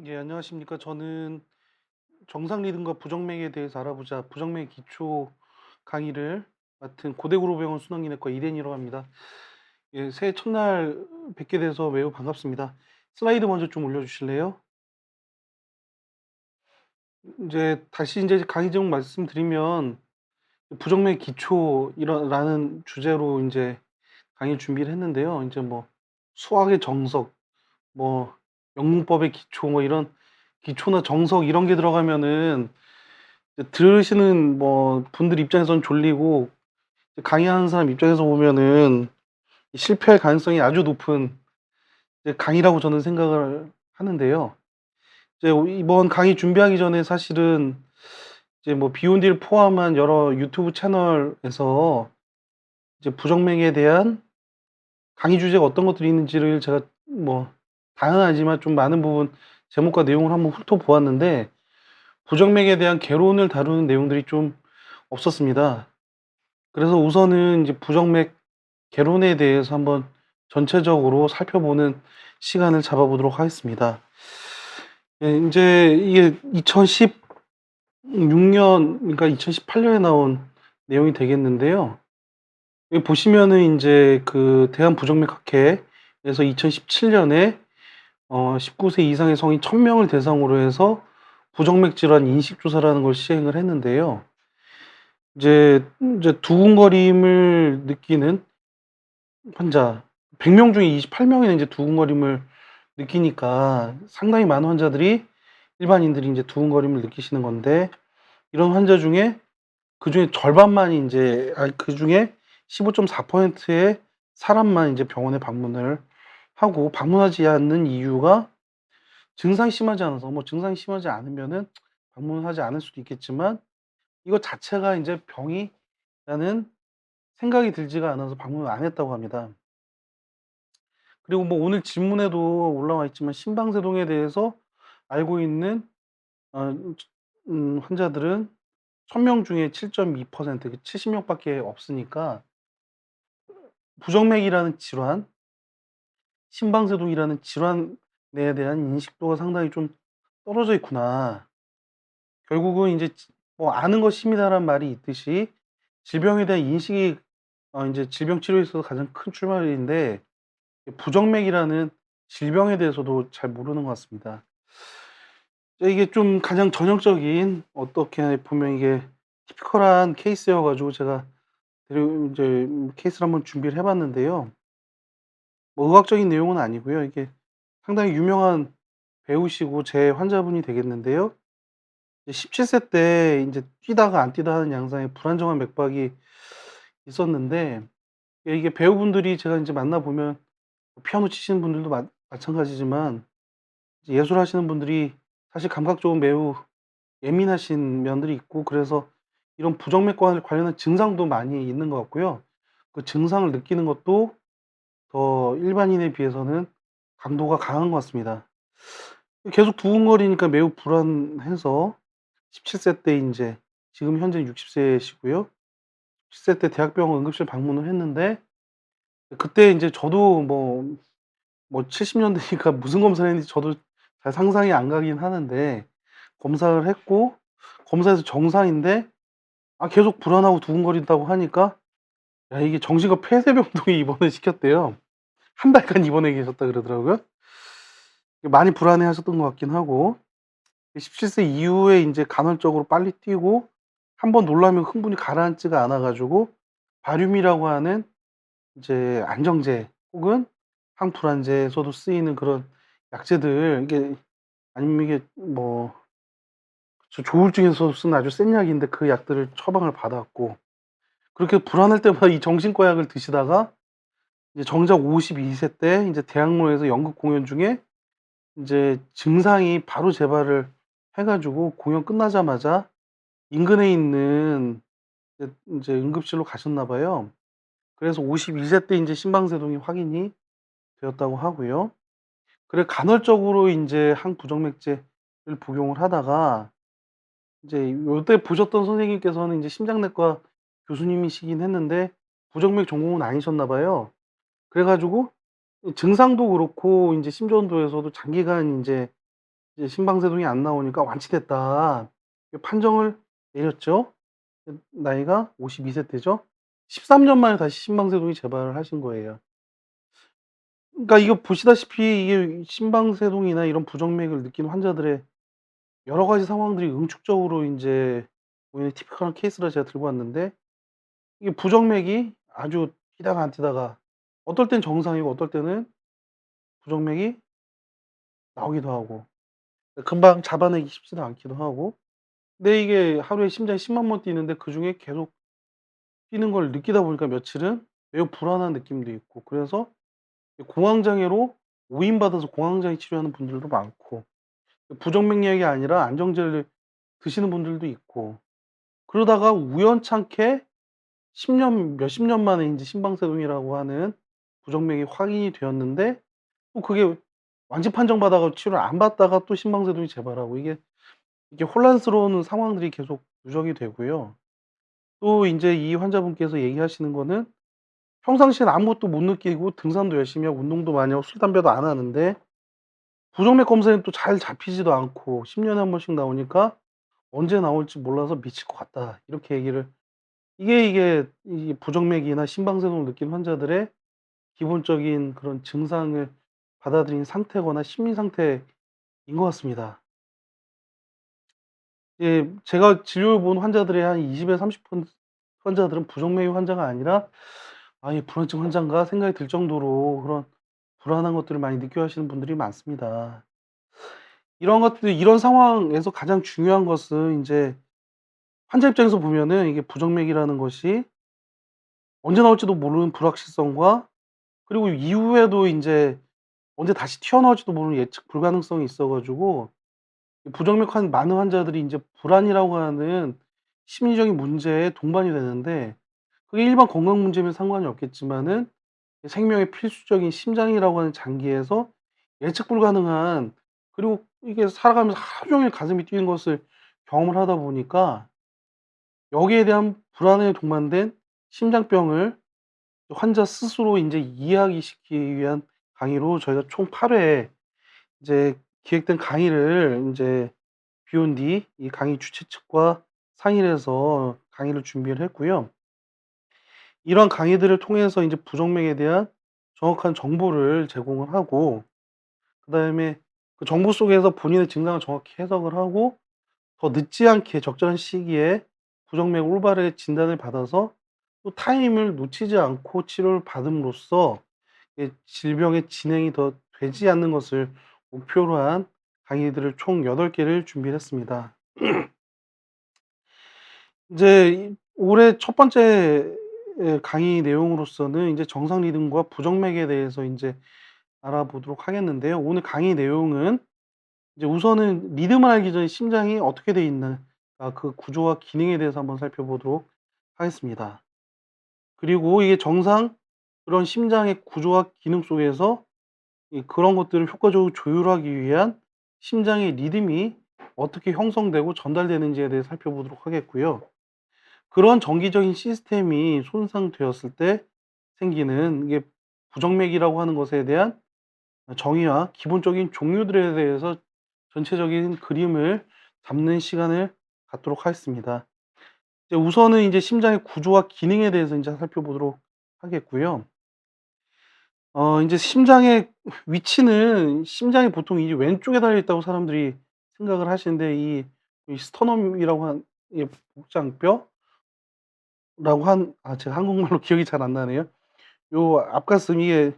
예, 안녕하십니까. 저는 정상 리듬과 부정맥에 대해서 알아보자 부정맥 기초 강의를 맡은 고대구로병원 순환기내과 이대니라고 합니다. 예, 새해 첫날 뵙게 돼서 매우 반갑습니다. 슬라이드 먼저 좀 올려주실래요? 이제 다시 이제 강의 제목 말씀드리면 부정맥 기초라는 주제로 이제 강의 준비를 했는데요. 이제 뭐 수학의 정석, 뭐 영문법의 기초, 뭐 이런 기초나 정석 이런 게 들어가면은 들으시는 뭐 분들 입장에서는 졸리고 강의하는 사람 입장에서 보면은 실패할 가능성이 아주 높은 이제 강의라고 저는 생각을 하는데요. 이제 이번 강의 준비하기 전에 사실은 이제 뭐 비욘디를 포함한 여러 유튜브 채널에서 이제 부정맥에 대한 강의 주제가 어떤 것들이 있는지를 제가 뭐 당연하지만 좀 많은 부분 제목과 내용을 한번 훑어보았는데 부정맥에 대한 개론을 다루는 내용들이 좀 없었습니다. 그래서 우선은 이제 부정맥 개론에 대해서 한번 전체적으로 살펴보는 시간을 잡아보도록 하겠습니다. 예, 인제 이게 2016년 그러니까 2018년에 나온 내용이 되겠는데요. 여기 보시면은 인제 그 대한부정맥학회에서 2017년에 19세 이상의 성인 1000명을 대상으로 해서 부정맥 질환 인식 조사라는 걸 시행을 했는데요. 이제 두근거림을 느끼는 환자 100명 중에 28 명이 인제 두근거림을 느끼니까 상당히 많은 환자들이 일반인들이 인제 두근거림을 느끼시는 건데 이런 환자 중에 그중에 절반만이 인제 그중에 15.4%의 사람만 인제 병원에 방문을 하고 방문하지 않는 이유가 증상이 심하지 않아서 뭐 증상이 심하지 않으면은 방문을 하지 않을 수도 있겠지만 이것 자체가 인제 병이라는 생각이 들지가 않아서 방문을 안 했다고 합니다. 그리고 뭐 오늘 질문에도 올라와 있지만 심방세동에 대해서 알고 있는 어 환자들은 1000명 중에 7.2%, 70 명밖에 없으니까 '부정맥이라는 질환, 심방세동이라는 질환에 대한 인식도가 상당히 좀 떨어져 있구나.' 결국은 인제 뭐 "아는 것이 힘이다."라는 말이 있듯이 질병에 대한 인식이 인제 질병 치료에 있어서 가장 큰 출발인데 부정맥이라는 질병에 대해서도 잘 모르는 것 같습니다. 이게 좀 가장 전형적인 어떻게 보면 이게 티피컬한 케이스여 가지고 제가 인제 케이스를 한번 준비를 해 봤는데요. 뭐 의학적인 내용은 아니고요. 이게 상당히 유명한 배우시고 제 환자분이 되겠는데요. 이제 17세 때 인제 뛰다가 안 뛰다 하는 양상의 불안정한 맥박이 있었는데 이게 배우분들이 제가 인제 만나 보면 피아노 치시는 분들도 마찬가지지만 이제 예술하시는 분들이 사실 감각적으로 매우 예민하신 면들이 있고 그래서 이런 부정맥과 관련한 증상도 많이 있는 것 같고요. 그 증상을 느끼는 것도 더 일반인에 비해서는 강도가 강한 것 같습니다. 계속 두근거리니까 매우 불안해서 17세 때 인제 지금 현재 60 세시고요. 10세 때 대학병원 응급실 방문을 했는데 그때 인제 저도 뭐 70 년대니까 무슨 검사를 했는지 저도 잘 상상이 안 가긴 하는데 검사를 했고 검사에서 정상인데 계속 불안하고 두근거린다고 하니까 야 이게 정신과 폐쇄병동에 입원을 시켰대요. 한 달간 입원해 계셨다 그러더라고요. 많이 불안해하셨던 것 같긴 하고 17세 이후에 인제 간헐적으로 빨리 뛰고 한 번 놀라면 흥분이 가라앉지가 않아 가지고 바륨이라고 하는 이제 안정제 혹은 항불안제에서도 쓰이는 그런 약제들 이게 아니면 이게 뭐 조울증에서 쓰는 아주 센 약인데 그 약들을 처방을 받았고 그렇게 불안할 때마다 이 정신과 약을 드시다가 이제 정작 52세 때 인제 대학로에서 연극 공연 중에 인제 증상이 바로 재발을 해 가지고 공연 끝나자마자 인근에 있는 인제 응급실로 가셨나 봐요. 그래서 52세 때 인제 심방세동이 확인이 되었다고 하고요. 그래 간헐적으로 인제 항부정맥제를 복용을 하다가 이제 요때 보셨던 선생님께서는 인제 심장내과 교수님이시긴 했는데 부정맥 전공은 아니셨나 봐요. 그래 가지고 이 증상도 그렇고 인제 심전도에서도 장기간 인제 이제 심방세동이 안 나오니까 "완치됐다." 이 판정을 내렸죠. 나이가 52세 때죠. 13년 만에 다시 심방세동이 재발을 하신 거예요. 그러니까 이거 보시다시피 이게 심방세동이나 이런 부정맥을 느끼는 환자들의 여러 가지 상황들이 응축적으로 인제 보이는 티피컬한 케이스를 제가 들고 왔는데, 이게 부정맥이 아주 튀다가 안 튀다가 어떨 땐 정상이고 어떨 때는 부정맥이 나오기도 하고 금방 잡아내기 쉽지도 않기도 하고, 근데 이게 하루에 심장이 10만 번 뛰는데 그중에 계속 뛰는 걸 느끼다 보니까 며칠은 매우 불안한 느낌도 있고, 그래서 이 공황장애로 오인받아서 공황장애 치료하는 분들도 많고, 부정맥락이 아니라 안정제를 드시는 분들도 있고, 그러다가 우연찮게 몇십 년 만에 인제 심방세동이라고 하는 부정맥이 확인이 되었는데, 또 그게 완치 판정받아 가지고 치료를 안 받다가 또 심방세동이 재발하고, 이게 혼란스러운 상황들이 계속 누적이 되고요. 또 인제 이 환자분께서 얘기하시는 거는 평상시에는 아무것도 못 느끼고 등산도 열심히 하고 운동도 많이 하고 술 담배도 안 하는데 부정맥 검사는 또 잘 잡히지도 않고 10 년에 한 번씩 나오니까 "언제 나올지 몰라서 미칠 것 같다." 이렇게 얘기를, 이게 이 부정맥이나 심방세동을 느낀 환자들의 기본적인 그런 증상을 받아들인 상태거나 심리 상태인 것 같습니다. 예, 제가 진료를 본 환자들의 한 20에서 30% 환자들은 부정맥의 환자가 아니라 '아, 이 불안증 환자인가?' 생각이 들 정도로 그런 불안한 것들을 많이 느껴하시는 분들이 많습니다. 이런 것들, 이런 상황에서 가장 중요한 것은 인제 환자 입장에서 보면은 이게 부정맥이라는 것이 언제 나올지도 모르는 불확실성과, 그리고 이후에도 인제 언제 다시 튀어나올지도 모르는 예측 불가능성이 있어 가지고 이 부정맥 많은 환자들이 인제 불안이라고 하는 심리적인 문제에 동반이 되는데, 그게 일반 건강 문제면 상관이 없겠지만은 생명의 필수적인 심장이라고 하는 장기에서 예측 불가능한, 그리고 이게 살아가면서 하루 종일 가슴이 뛰는 것을 경험을 하다 보니까 여기에 대한 불안에 동반된 심장병을 환자 스스로 인제 이야기시키기 위한 강의로 저희가 총 8회 이제 기획된 강의를 인제 비온 뒤 이 강의 주최 측과 상의를 해서 강의를 준비를 했고요. 이런 강의들을 통해서 인제 부정맥에 대한 정확한 정보를 제공을 하고, 그다음에 그 정보 속에서 본인의 증상을 정확히 해석을 하고 더 늦지 않게 적절한 시기에 부정맥 올바르게 진단을 받아서 또 타임을 놓치지 않고 치료를 받음으로써 이 질병의 진행이 더 되지 않는 것을 목표로 한 강의들을 총 8 개를 준비를 했습니다. 인제 이 올해 첫 번째 강의 내용으로서는 인제 정상 리듬과 부정맥에 대해서 인제 알아보도록 하겠는데요. 오늘 강의 내용은 이제 우선은 리듬을 알기 전에 심장이 어떻게 돼 있는, 그 구조와 기능에 대해서 한번 살펴보도록 하겠습니다. 그리고 이게 정상 그런 심장의 구조와 기능 속에서 그런 것들을 효과적으로 조율하기 위한 심장의 리듬이 어떻게 형성되고 전달되는지에 대해 살펴보도록 하겠고요. 그런 정기적인 시스템이 손상되었을 때 생기는 이게 부정맥이라고 하는 것에 대한 정의와 기본적인 종류들에 대해서 전체적인 그림을 잡는 시간을 갖도록 하겠습니다. 이제 우선은 이제 심장의 구조와 기능에 대해서 인제 살펴보도록 하겠고요. 인제 심장의 위치는, 심장이 보통 이 왼쪽에 달려 있다고 사람들이 생각을 하시는데, 이 스터넘이라고 한 이 복장뼈라고 한, 제가 한국말로 기억이 잘 안 나네요. 요 앞가슴, 이게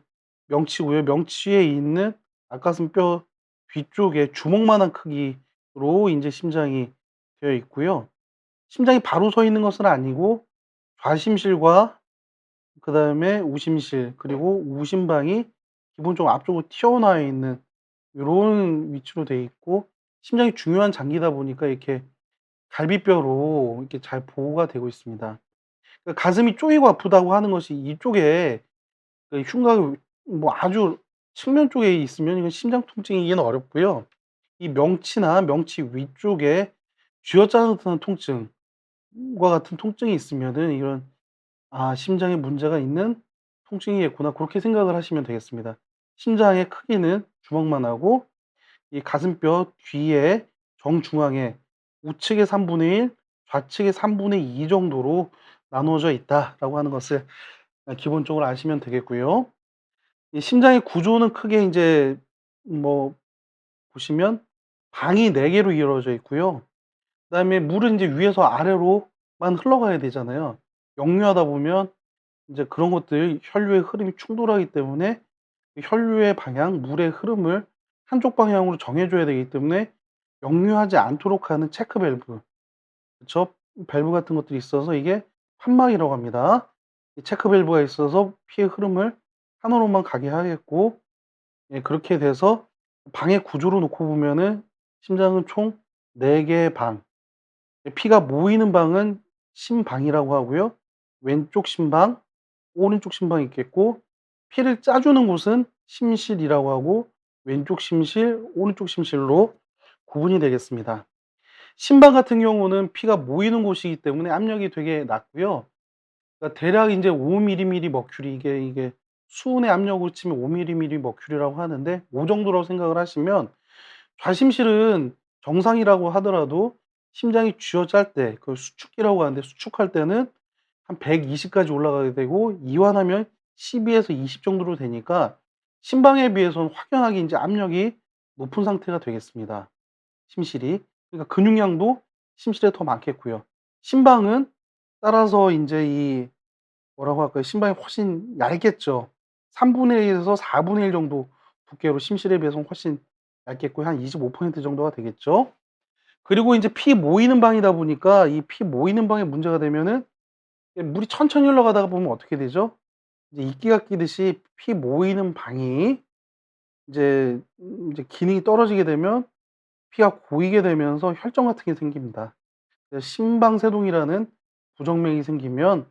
명치고요. 명치에 있는 앞가슴뼈 뒤쪽에 주먹만한 크기로 인제 심장이 되어 있고요. 심장이 바로 서 있는 것은 아니고 좌심실과 그다음에 우심실, 그리고 우심방이 기본적으로 앞쪽으로 튀어나와 있는 요런 위치로 돼 있고, 심장이 중요한 장기다 보니까 이렇게 갈비뼈로 이렇게 잘 보호가 되고 있습니다. 그 가슴이 쪼이고 아프다고 하는 것이 이쪽에 흉곽 뭐 아주 측면 쪽에 있으면 이건 심장 통증이기는 어렵고요. 이 명치나 명치 위쪽에 쥐어짜는 통증과 같은 통증이 있으면은 이런 '아, 심장에 문제가 있는 통증이겠구나.' 고렇게 생각을 하시면 되겠습니다. 심장의 크기는 주먹만 하고 이 가슴뼈 뒤에 정중앙에 우측에 3분의 1, 좌측에 3분의 2 정도로 나누어져 있다라고 하는 것을 기본적으로 아시면 되겠고요. 이 심장의 구조는 크게 인제 뭐 보시면 방이 4 개로 이루어져 있고요. 그다음에 물은 인제 위에서 아래로만 흘러가야 되잖아요. 역류하다 보면 인제 그런 것들 혈류의 흐름이 충돌하기 때문에 그 혈류의 방향, 물의 흐름을 한쪽 방향으로 정해 줘야 되기 때문에 역류하지 않도록 하는 체크 밸브, 그쵸? 밸브 같은 것들이 있어서 이게 판막이라고 합니다. 이 체크 밸브가 있어서 피의 흐름을 하나로만 가게 하겠고, 예, 그렇게 돼서 방의 구조로 놓고 보면은 심장은 총 4 개의 방, 피가 모이는 방은 심방이라고 하고요. 왼쪽 심방, 오른쪽 심방이 있겠고, 피를 짜주는 곳은 심실이라고 하고, 왼쪽 심실, 오른쪽 심실로 구분이 되겠습니다. 심방 같은 경우는 피가 모이는 곳이기 때문에 압력이 되게 낮고요. 그러니까 대략 인제 5 머큐리, 이게 수은의 압력으로 치면 5 머큐리라고 하는데, 고 정도라고 생각을 하시면, 좌심실은 정상이라고 하더라도 심장이 쥐어짤 때, 그걸 수축기라고 하는데, 수축할 때는 한 120 까지 올라가게 되고, 이완하면 12에서 20 정도로 되니까 심방에 비해서는 확연하게 인제 압력이 높은 상태가 되겠습니다, 심실이. 그러니까 근육량도 심실에 더 많겠고요. 심방은 따라서 인제 이 뭐라고 할까요? 심방이 훨씬 얇겠죠. 3분의 1에서 4분의 1 정도 두께로 심실에 비해서는 훨씬 얇겠고요. 한 25% 정도가 되겠죠. 그리고 인제 피 모이는 방이다 보니까 이 피 모이는 방에 문제가 되면은, 예, 물이 천천히 흘러가다가 보면 어떻게 되죠? 이제 이끼가 끼듯이 피 모이는 방이 이제 기능이 떨어지게 되면 피가 고이게 되면서 혈전 같은 게 생깁니다. 그래서 심방세동이라는 부정맥이 생기면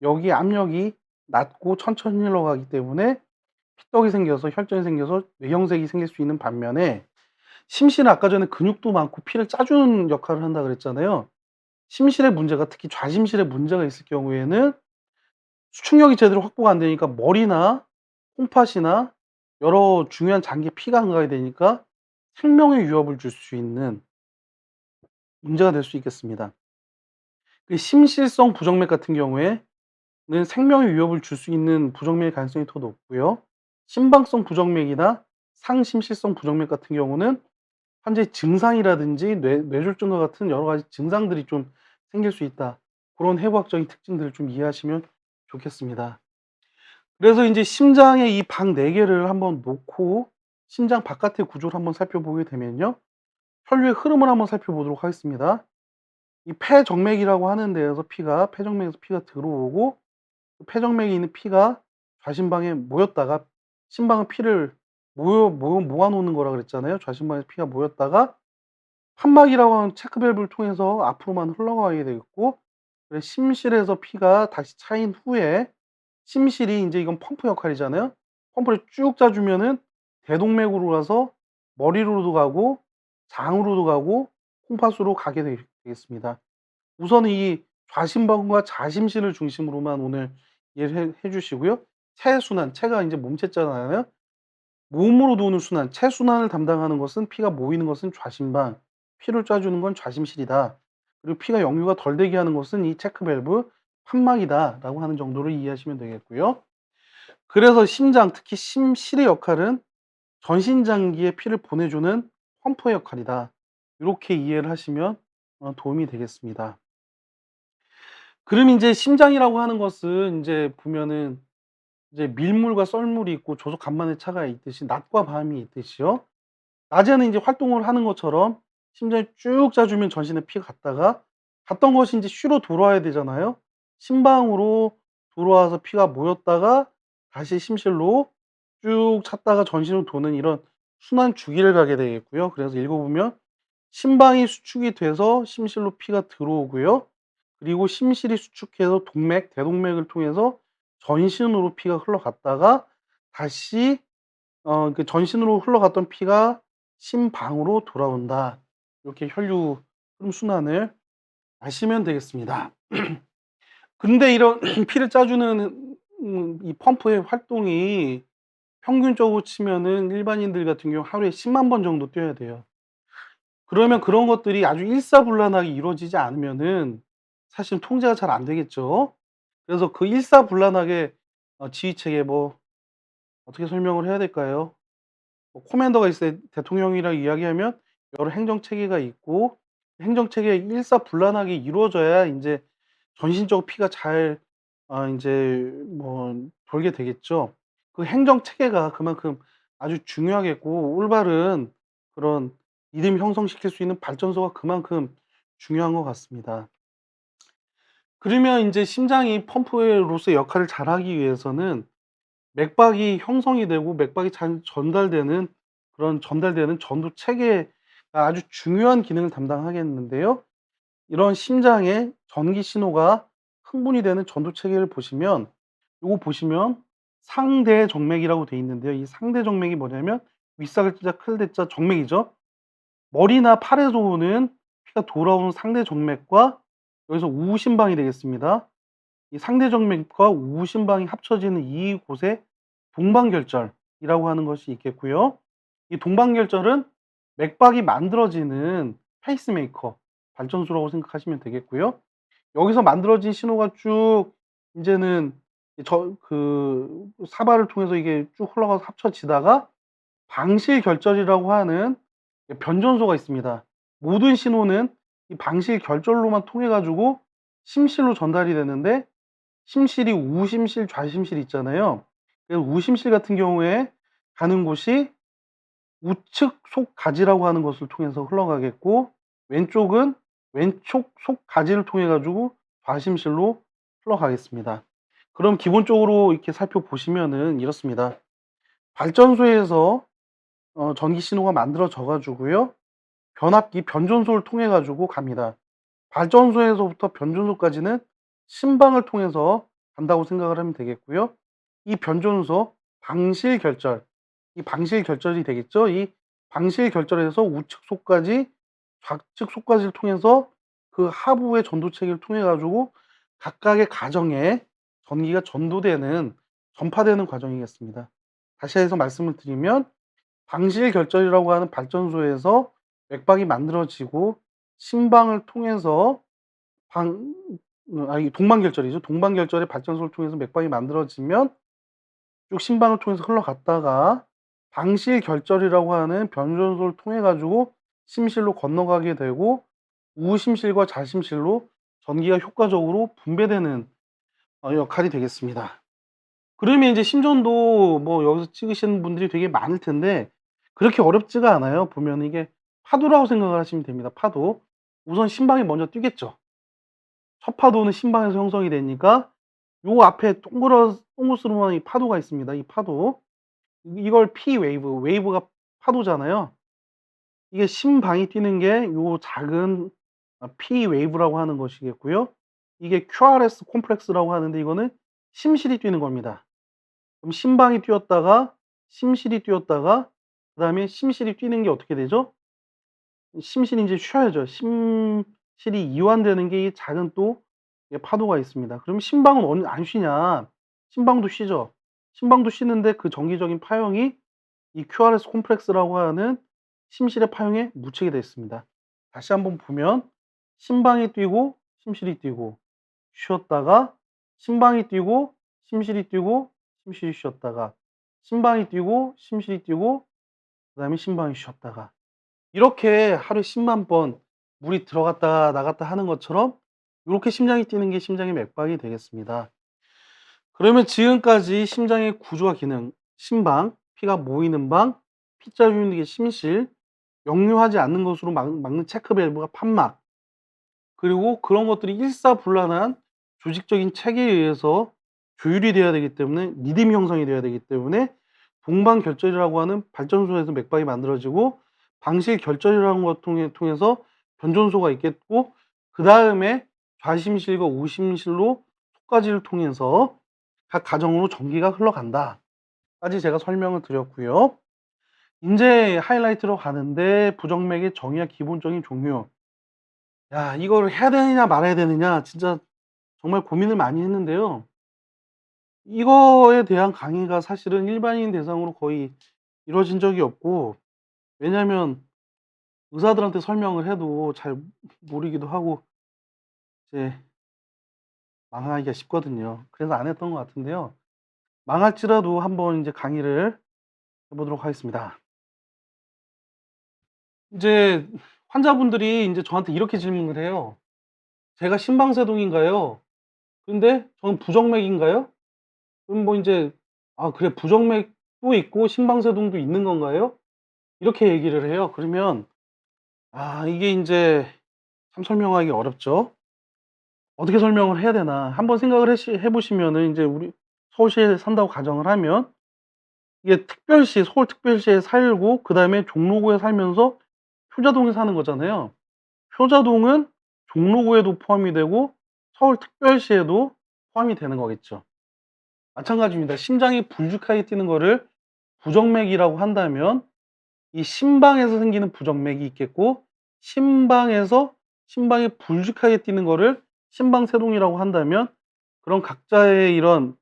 여기 압력이 낮고 천천히 흘러가기 때문에 피떡이 생겨서 혈전이 생겨서 뇌경색이 생길 수 있는 반면에, 심실은 아까 전에 근육도 많고 피를 짜주는 역할을 한다 그랬잖아요. 심실의 문제가, 특히 좌심실에 문제가 있을 경우에는 수축력이 제대로 확보가 안 되니까 머리나 콩팥이나 여러 중요한 장기에 피가 안 가게 되니까 생명의 위협을 줄 수 있는 문제가 될 수 있겠습니다. 그 심실성 부정맥 같은 경우에는 생명의 위협을 줄 수 있는 부정맥의 가능성이 더 높고요. 심방성 부정맥이나 상심실성 부정맥 같은 경우는 환자의 증상이라든지 뇌졸중과 같은 여러 가지 증상들이 좀 생길 수 있다. 그런 해부학적인 특징들을 좀 이해하시면 좋겠습니다. 그래서 인제 심장의 이 방 4 개를 한번 놓고 심장 바깥의 구조를 한번 살펴보게 되면요, 혈류의 흐름을 한번 살펴보도록 하겠습니다. 이 폐정맥이라고 하는 데에서 폐정맥에서 피가 들어오고, 그 폐정맥에 있는 피가 좌심방에 모였다가, 심방은 피를 모아 놓는 거라 그랬잖아요. 좌심방에서 피가 모였다가 판막이라고 하는 체크 밸브를 통해서 앞으로만 흘러가게 되겠고, 그래서 심실에서 피가 다시 차인 후에 심실이 인제, 이건 펌프 역할이잖아요. 펌프를 쭉 짜 주면은 대동맥으로 가서 머리로도 가고 장으로도 가고 콩팥으로 가게 되겠습니다. 우선은 이 좌심방과 좌심실을 중심으로만 오늘 이해를 해 주시고요. 체순환, 체가 인제 몸체잖아요. 몸으로 도는 순환, 체순환을 담당하는 것은, 피가 모이는 것은 좌심방, 피를 짜 주는 건 좌심실이다. 그리고 피가 역류가 덜 되게 하는 것은 이 체크 밸브, 판막이다라고 하는 정도로 이해하시면 되겠고요. 그래서 심장, 특히 심실의 역할은 전신 장기에 피를 보내주는 펌프의 역할이다. 이렇게 이해를 하시면 도움이 되겠습니다. 그럼 인제 심장이라고 하는 것은 인제 보면은 이제 밀물과 썰물이 있고 조속 간만의 차가 있듯이, 낮과 밤이 있듯이요. 낮에는 인제 활동을 하는 것처럼 심장이 쭉 짜주면 전신에 피가 갔던 것이 인제 쉬로 돌아와야 되잖아요. 심방으로 들어와서 피가 모였다가 다시 심실로 쭉 찼다가 전신으로 도는 이런 순환 주기를 가게 되겠고요. 그래서 읽어 보면 심방이 수축이 돼서 심실로 피가 들어오고요. 그리고 심실이 수축해서 동맥, 대동맥을 통해서 전신으로 피가 흘러갔다가 다시 그 전신으로 흘러갔던 피가 심방으로 돌아온다. 이렇게 혈류 흐름 순환을 아시면 되겠습니다. 근데 이런 피를 짜주는 이 펌프의 활동이 평균적으로 치면은 일반인들 같은 경우 하루에 10만 번 정도 뛰어야 돼요. 그러면 그런 것들이 아주 일사불란하게 이루어지지 않으면은 사실 통제가 잘 안 되겠죠. 그래서 그 일사불란하게 지휘체계 뭐 어떻게 설명을 해야 될까요? 뭐 코맨더가 있어요. 대통령이랑 이야기하면 여러 행정 체계가 있고 행정 체계가 일사불란하게 이루어져야 인제 전신적으로 피가 잘 인제 뭐 돌게 되겠죠. 그 행정 체계가 그만큼 아주 중요하겠고 올바른 그런 리듬 형성시킬 수 있는 발전소가 그만큼 중요한 것 같습니다. 그러면 인제 심장이 펌프로서의 역할을 잘하기 위해서는 맥박이 형성이 되고 맥박이 잘 전달되는 전도 체계가 아주 중요한 기능을 담당하겠는데요. 이런 심장에 전기 신호가 흥분이 되는 전도 체계를 보시면 요거 보시면 상대 정맥이라고 돼 있는데요. 이 상대 정맥이 뭐냐면 윗사글자 클대자 정맥이죠. 머리나 팔에서 오는 피가 돌아오는 상대 정맥과 여기서 우심방이 되겠습니다. 이 상대 정맥과 우심방이 합쳐지는 이곳에 동방결절이라고 하는 것이 있겠고요. 이 동방결절은 맥박이 만들어지는 페이스메이커, 발전소라고 생각하시면 되겠고요. 여기서 만들어진 신호가 쭉 인제는 사발을 통해서 이게 쭉 흘러가서 합쳐지다가 방실결절이라고 하는 변전소가 있습니다. 모든 신호는 이 방실결절로만 통해 가지고 심실로 전달이 되는데 심실이 우심실, 좌심실 있잖아요. 그래서 우심실 같은 경우에 가는 곳이 우측 속가지라고 하는 것을 통해서 흘러가겠고 왼쪽은 왼쪽 속가지를 통해 가지고 좌심실로 흘러가겠습니다. 그럼 기본적으로 이렇게 살펴보시면은 이렇습니다. 발전소에서 전기 신호가 만들어져 가지고요. 변압기, 변전소를 통해 가지고 갑니다. 발전소에서부터 변전소까지는 신방을 통해서 간다고 생각을 하면 되겠고요. 이 변전소 방실결절, 이 방실결절이 되겠죠. 이 방실결절에서 우측 속까지 좌측 속까지를 통해서 그 하부의 전도체계를 통해 가지고 각각의 가정에 전기가 전도되는 전파되는 과정이겠습니다. 다시 해서 말씀을 드리면 방실결절이라고 하는 발전소에서 맥박이 만들어지고 신방을 통해서 동방결절이죠. 동방결절의 발전소를 통해서 맥박이 만들어지면 쭉 신방을 통해서 흘러갔다가 방실결절이라고 하는 변전소를 통해 가지고 심실로 건너가게 되고 우심실과 좌심실로 전기가 효과적으로 분배되는 역할이 되겠습니다. 그러면 이제 심전도 뭐 여기서 찍으시는 분들이 되게 많을 텐데 그렇게 어렵지가 않아요. 보면 이게 파도라고 생각을 하시면 됩니다. 파도. 우선 심방이 먼저 뛰겠죠. 첫 파도는 심방에서 형성이 되니까 요 앞에 동그스름한 이 파도가 있습니다. 이 파도. 이걸 P 웨이브, 웨이브가 파도잖아요. 이게 심방이 뛰는 게 요 작은 P 웨이브라고 하는 것이겠고요. 이게 QRS 콤플렉스라고 하는데 이거는 심실이 뛰는 겁니다. 그럼 심방이 뛰었다가 심실이 뛰었다가 그다음에 심실이 뛰는 게 어떻게 되죠? 심실이 인제 쉬어야죠. 심실이 이완되는 게 이 작은 또 파도가 있습니다. 그럼 심방은 안 쉬냐? 심방도 쉬죠. 심방도 쉬는데 그 정기적인 파형이 이 QRS 콤플렉스라고 하는 심실의 파형에 묻히게 되어 있습니다. 다시 한번 보면 심방이 뛰고 심실이 뛰고 쉬었다가 심방이 뛰고 심실이 뛰고 심실이 쉬었다가 심방이 뛰고 심실이 뛰고 그다음에 심방이 쉬었다가 이렇게 하루에 10만 번 물이 들어갔다 나갔다 하는 것처럼 요렇게 심장이 뛰는 게 심장의 맥박이 되겠습니다. 그러면 지금까지 심장의 구조와 기능, 심방, 피가 모이는 방, P자 유닛의 심실, 역류하지 않는 것으로 막는 체크 밸브가 판막, 그리고 그런 것들이 일사불란한 조직적인 체계에 의해서 조율이 돼야 되기 때문에 리듬 형성이 돼야 되기 때문에 동방결절이라고 하는 발전소에서 맥박이 만들어지고 방실결절이라는 것 통해서 변전소가 있겠고 그다음에 좌심실과 우심실로 속가지를 통해서 각 가정으로 전기가 흘러간다까지 제가 설명을 드렸고요. 인제 하이라이트로 가는데 부정맥의 정의와 기본적인 종류. 야 이거를 해야 되느냐 말아야 되느냐 진짜 정말 고민을 많이 했는데요. 이거에 대한 강의가 사실은 일반인 대상으로 거의 이루어진 적이 없고, 왜냐면 의사들한테 설명을 해도 잘 모르기도 하고 이제 망하기가 쉽거든요. 그래서 안 했던 것 같은데요. 망할지라도 한번 이제 강의를 해 보도록 하겠습니다. 이제 환자분들이 인제 저한테 이렇게 질문을 해요. "제가 심방세동인가요? 근데 저는 부정맥인가요?" 그럼 뭐 인제 "아 그래 부정맥도 있고 심방세동도 있는 건가요?" 이렇게 얘기를 해요. 그러면 이게 인제 참 설명하기 어렵죠. 어떻게 설명을 해야 되나 한번 생각을 해 보시면은 인제 우리 서울시에 산다고 가정을 하면, 이게 특별시 서울특별시에 살고 그다음에 종로구에 살면서 효자동에 사는 거잖아요. 효자동은 종로구에도 포함이 되고 서울특별시에도 포함이 되는 거겠죠. 마찬가지입니다. 심장이 불규칙하게 뛰는 거를 부정맥이라고 한다면, 이 심방에서 생기는 부정맥이 있겠고, 심방에서 심방이 불규칙하게 뛰는 거를 심방세동이라고 한다면, 그런 각자의 이런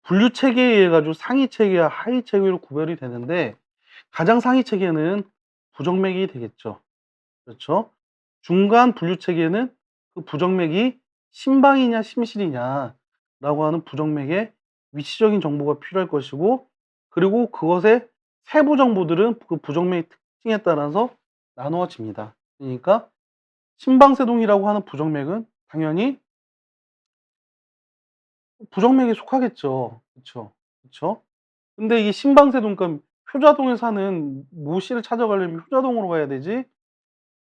분류 체계에 의해 가지고 상위 체계와 하위 체계로 구별이 되는데, 가장 상위 체계는 부정맥이 되겠죠. 그렇죠? 중간 분류 체계는 그 부정맥이 심방이냐 심실이냐라고 하는 부정맥의 위치적인 정보가 필요할 것이고, 그리고 그것의 세부 정보들은 그 부정맥의 특징에 따라서 나누어집니다. 그러니까 심방세동이라고 하는 부정맥은 당연히 부정맥에 속하겠죠. 그쵸. 그쵸. 근데 이 심방세동, 그러니까 효자동에 사는 모 씨를 찾아가려면 효자동으로 가야 되지,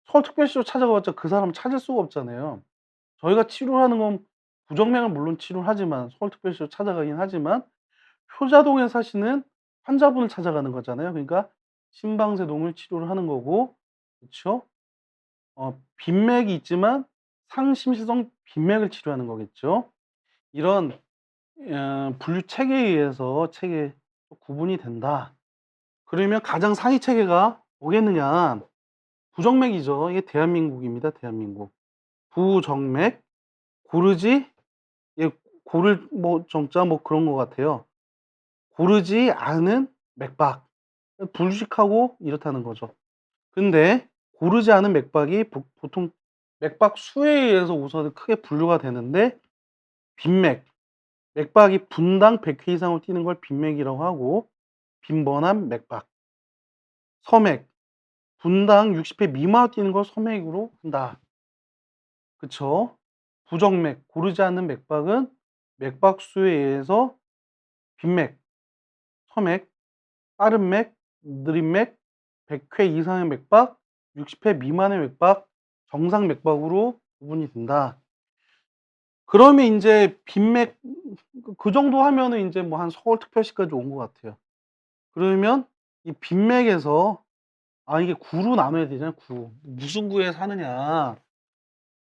서울특별시로 찾아가봤자 그 사람 찾을 수가 없잖아요. 저희가 치료를 하는 건 부정맥은 물론 치료를 하지만 서울특별시로 찾아가긴 하지만 효자동에 사시는 환자분을 찾아가는 거잖아요. 그러니까 심방세동을 치료를 하는 거고, 그쵸? 빈맥이 있지만 상심실성 빈맥을 치료하는 거겠죠. 이런 분류 체계에 의해서 구분이 된다. 그러면 가장 상위 체계가 뭐겠느냐? 부정맥이죠. 이게 대한민국입니다, 대한민국. 부정맥, 고르지, 예, 고를 뭐 정자 뭐 그런 것 같아요. 고르지 않은 맥박. 불식하고 이렇다는 거죠. 근데 고르지 않은 맥박이 보통 맥박 수에 의해서 우선 크게 분류가 되는데, 빈맥, 맥박이 분당 100회 이상으로 뛰는 걸 빈맥이라고 하고, 빈번한 맥박, 서맥, 분당 60회 미만으로 뛰는 걸 서맥으로 한다. 그쵸? 부정맥, 고르지 않는 맥박은 맥박 수에 의해서 빈맥, 서맥, 빠른 맥, 느린 맥, 100회 이상의 맥박, 60회 미만의 맥박, 정상 맥박으로 구분이 된다. 그러면 인제 빈맥, 그 정도 하면은 인제 뭐 한 서울특별시까지 온 것 같아요. 그러면 이 빈맥에서 이게 구로 나눠야 되잖아요, 구. 무슨 구에 사느냐.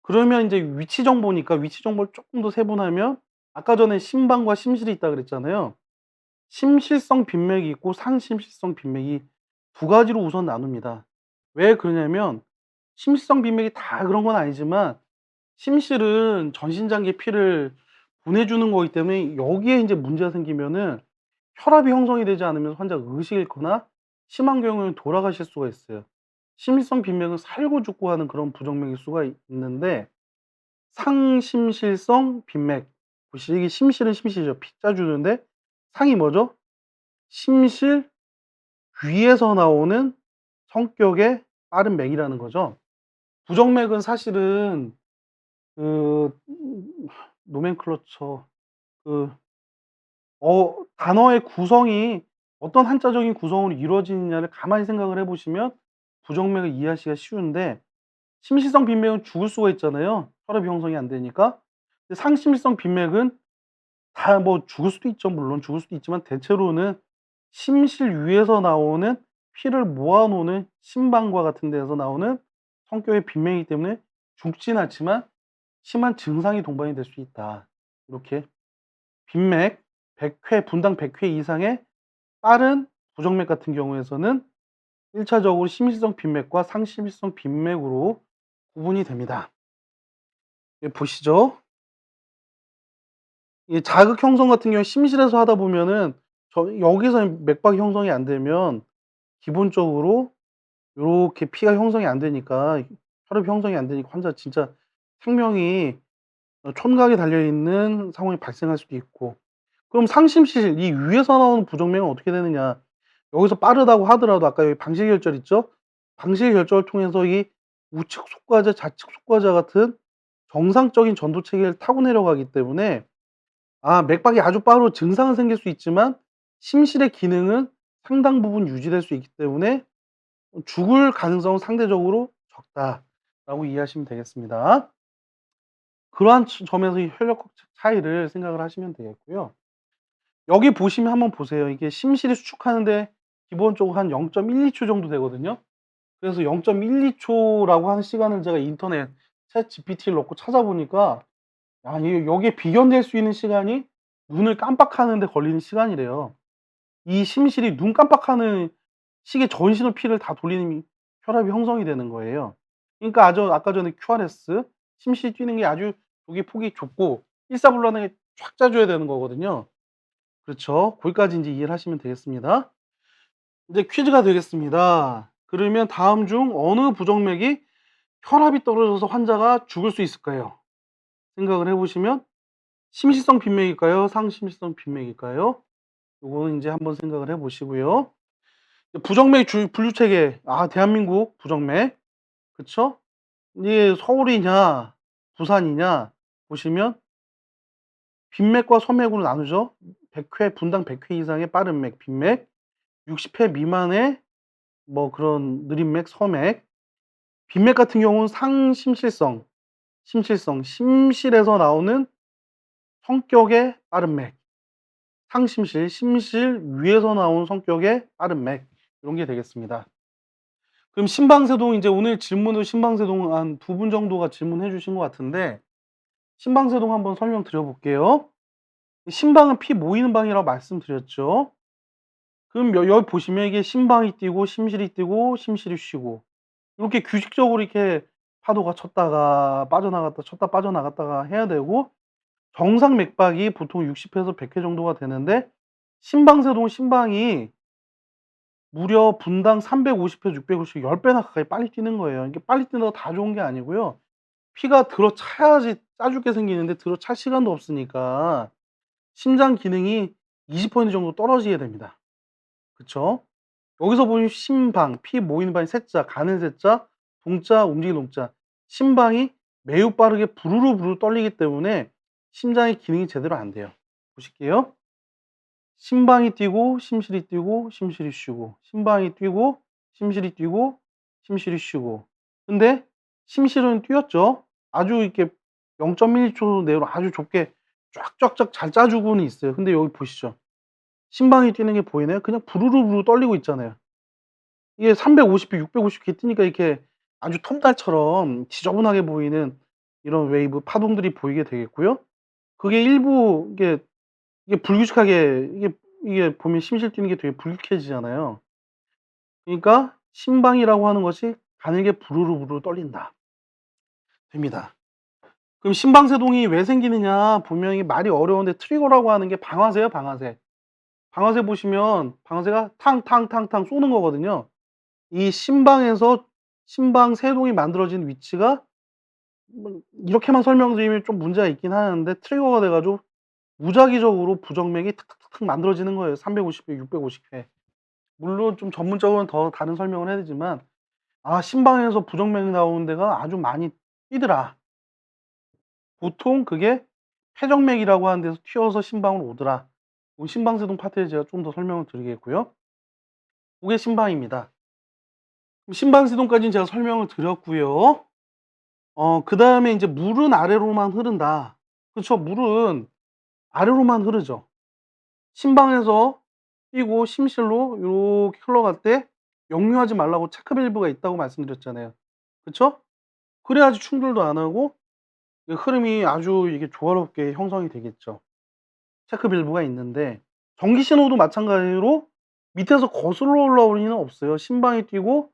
그러면 인제 위치 정보니까 위치 정보를 쪼끔 더 세분하면, 아까 전에 심방과 심실이 있다 그랬잖아요. 심실성 빈맥이 있고 상심실성 빈맥이 두 가지로 우선 나눕니다. 왜 그러냐면, 심실성 빈맥이 다 그런 건 아니지만 심실은 전신장기에 피를 보내주는 거기 때문에 여기에 인제 문제가 생기면은 혈압이 형성이 되지 않으면 환자가 의식을 잃거나 심한 경우에는 돌아가실 수가 있어요. 심실성 빈맥은 살고 죽고 하는 그런 부정맥일 수가 있는데, 상심실성 빈맥, 보시죠. 이게 심실은 심실이죠. 피자 주는데 상이 뭐죠? 심실 위에서 나오는 성격의 빠른 맥이라는 거죠. 부정맥은 사실은 그 노멘클러처, 그 단어의 구성이 어떤 한자적인 구성으로 이루어지느냐를 가만히 생각을 해 보시면 부정맥을 이해하시기가 쉬운데, 심실성 빈맥은 죽을 수가 있잖아요, 혈압이 형성이 안 되니까. 근데 상심실성 빈맥은 다 뭐 죽을 수도 있죠. 물론 죽을 수도 있지만 대체로는 심실 위에서 나오는 피를 모아 놓는 심방과 같은 데에서 나오는 성격의 빈맥이기 때문에 죽진 않지만 심한 증상이 동반이 될 수 있다. 이렇게 빈맥 100회 분당 100회 이상의 빠른 부정맥 같은 경우에서는 1 차적으로 심실성 빈맥과 상심실성 빈맥으로 구분이 됩니다. 예, 보시죠. 이 자극 형성 같은 경우에 심실에서 하다 보면은 여기서 맥박이 형성이 안 되면 기본적으로 요렇게 피가 형성이 안 되니까, 혈압이 형성이 안 되니까 환자 진짜 생명이 촌각에 달려 있는 상황이 발생할 수도 있고. 그럼 상심실 이 위에서 나오는 부정맥은 어떻게 되느냐? 여기서 빠르다고 하더라도 아까 여기 방실결절 있죠? 방실결절을 통해서 이 우측 속과자, 좌측 속과자 같은 정상적인 전도 체계를 타고 내려가기 때문에 맥박이 아주 빠르고 증상은 생길 수 있지만 심실의 기능은 상당 부분 유지될 수 있기 때문에 죽을 가능성은 상대적으로 적다라고 이해하시면 되겠습니다. 그러한 점에서 이 혈액 차이를 생각을 하시면 되겠고요. 여기 보시면 한번 보세요. 이게 심실이 수축하는데 기본적으로 한 0.12초 정도 되거든요. 그래서 0.12초라고 하는 시간을 제가 인터넷 챗GPT를 넣고 찾아보니까 여기에 비견될 수 있는 시간이 눈을 깜빡하는 데 걸리는 시간이래요. 이 심실이 눈 깜빡하는 시계 전신의 피를 다 돌리는 혈압이 형성이 되는 거예요. 그러니까 아까 전에 QRS 심실이 뛰는 게 아주 여기 폭이 좁고 일사불란하게 쫙 짜줘야 되는 거거든요. 그렇죠. 거기까지 인제 이해를 하시면 되겠습니다. 이제 퀴즈가 되겠습니다. 그러면 다음 중 어느 부정맥이 혈압이 떨어져서 환자가 죽을 수 있을까요? 생각을 해 보시면 심실성 빈맥일까요? 상심실성 빈맥일까요? 요거는 인제 한번 생각을 해 보시고요. 부정맥 분류 체계. 대한민국 부정맥. 그쵸? 이게 서울이냐 부산이냐 보시면 빈맥과 소맥으로 나누죠. 100회 분당 100회 이상의 빠른 맥 빈맥, 60회 미만의 뭐 그런 느린 맥 서맥. 빈맥 같은 경우는 상심실성, 심실에서 나오는 성격의 빠른 맥. 상심실, 심실 위에서 나온 성격의 빠른 맥. 이런 게 되겠습니다. 그럼 심방세동 이제 오늘 질문을 심방세동 한 2분 정도가 질문해 주신 것 같은데 심방세동 한번 설명드려 볼게요. 심방은 피 모이는 방이라고 말씀드렸죠. 그럼 여기 보시면 이게 심방이 뛰고 심실이 뛰고 심실이 쉬고 이렇게 규칙적으로 이렇게 파도가 쳤다가 빠져나갔다 쳤다 빠져나갔다가 해야 되고 정상 맥박이 보통 60회에서 100회 정도가 되는데 심방세동 심방이 무려 분당 350회, 650회 10배나 가까이 빨리 뛰는 거예요. 이게 빨리 뛰는 거 다 좋은 게 아니고요. 피가 들어차야지 짜 죽게 생기는데 들어찰 시간도 없으니까 심장 기능이 20% 정도 떨어지게 됩니다. 그쵸? 여기서 보면 심방, 피 모이는 방이 세자, 가는 세자, 동자, 움직이는 동자. 심방이 매우 빠르게 부르르 떨리기 때문에 심장의 기능이 제대로 안 돼요. 보실게요. 심방이 뛰고 심실이 뛰고 심실이 쉬고 심방이 뛰고 심실이 뛰고 심실이 쉬고. 근데 심실은 뛰었죠. 아주 이렇게 0.1초 내로 아주 좁게 쫙쫙쫙 잘 짜 주고는 있어요. 근데 여기 보시죠. 심방이 뛰는 게 보이나요? 그냥 부르르 떨리고 있잖아요. 이게 350배, 650개 뛰니까 이렇게 아주 톱날처럼 지저분하게 보이는 이런 웨이브 파동들이 보이게 되겠고요. 그게 일부 이게 불규칙하게 이게 보면 심실 뛰는 게 되게 불규칙해지잖아요. 그러니까 심방이라고 하는 것이 가늘게 부르르 떨린다. 됩니다. 그럼 심방세동이 왜 생기느냐 보면 이게 말이 어려운데 트리거라고 하는 게 방아쇠예요, 방아쇠. 방아쇠 보시면 방아쇠가 탕탕탕탕 쏘는 거거든요. 이 심방에서 심방세동이 만들어진 위치가 이렇게만 설명드리면 좀 문제가 있긴 하는데 트리거가 돼 가지고 무작위적으로 부정맥이 탁탁탁탁 만들어지는 거예요. 350회, 650회. 물론 좀 전문적으로는 더 다른 설명을 해야 되지만 심방에서 부정맥이 나오는 데가 아주 많이 뛰더라. 보통 그게 폐정맥이라고 하는 데서 튀어서 심방으로 오더라. 심방세동 파트에 제가 좀 더 설명을 드리겠고요. 그게 심방입니다. 심방세동까지는 제가 설명을 드렸고요. 그다음에 이제 물은 아래로만 흐른다. 그쵸. 물은 아래로만 흐르죠. 심방에서 뛰고 심실로 요렇게 흘러갈 때 역류하지 말라고 체크밸브가 있다고 말씀드렸잖아요. 그쵸? 그래야지 충돌도 안 하고 흐름이 아주 이게 조화롭게 형성이 되겠죠. 체크밸브가 있는데 전기 신호도 마찬가지로 밑에서 거슬러 올라올 리는 없어요. 심방이 뛰고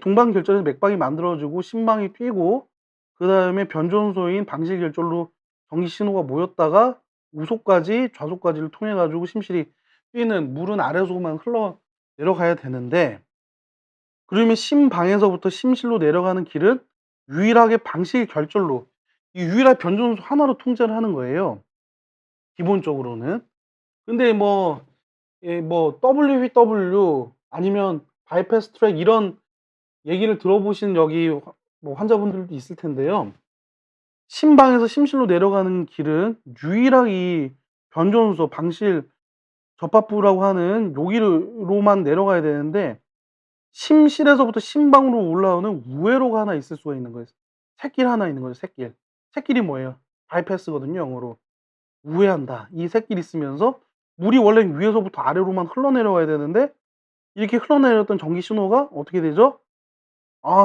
동방결절에서 맥박이 만들어지고 심방이 뛰고 그다음에 변전소인 방실결절로 전기 신호가 모였다가 우소까지 좌소까지를 통해 가지고 심실이 뛰는 물은 아래로만 흘러 내려가야 되는데 그러면 심방에서부터 심실로 내려가는 길은 유일하게 방식 결절로 이 유일한 변전소 하나로 통제를 하는 거예요, 기본적으로는. 근데 뭐 WVW 아니면 바이패스 트랙 이런 얘기를 들어보신 여기 환자분들도 있을 텐데요. 심방에서 심실로 내려가는 길은 유일하게 이 변전소 방실 접합부라고 하는 여기로만 내려가야 되는데 심실에서부터 심방으로 올라오는 우회로가 하나 있을 수가 있는 거예요. 샛길 하나 있는 거죠, 샛길. 샛길이 뭐예요? 바이패스거든요, 영어로. 우회한다. 이 샛길이 있으면서 물이 원래 위에서부터 아래로만 흘러내려와야 되는데 이렇게 흘러내렸던 전기 신호가 어떻게 되죠?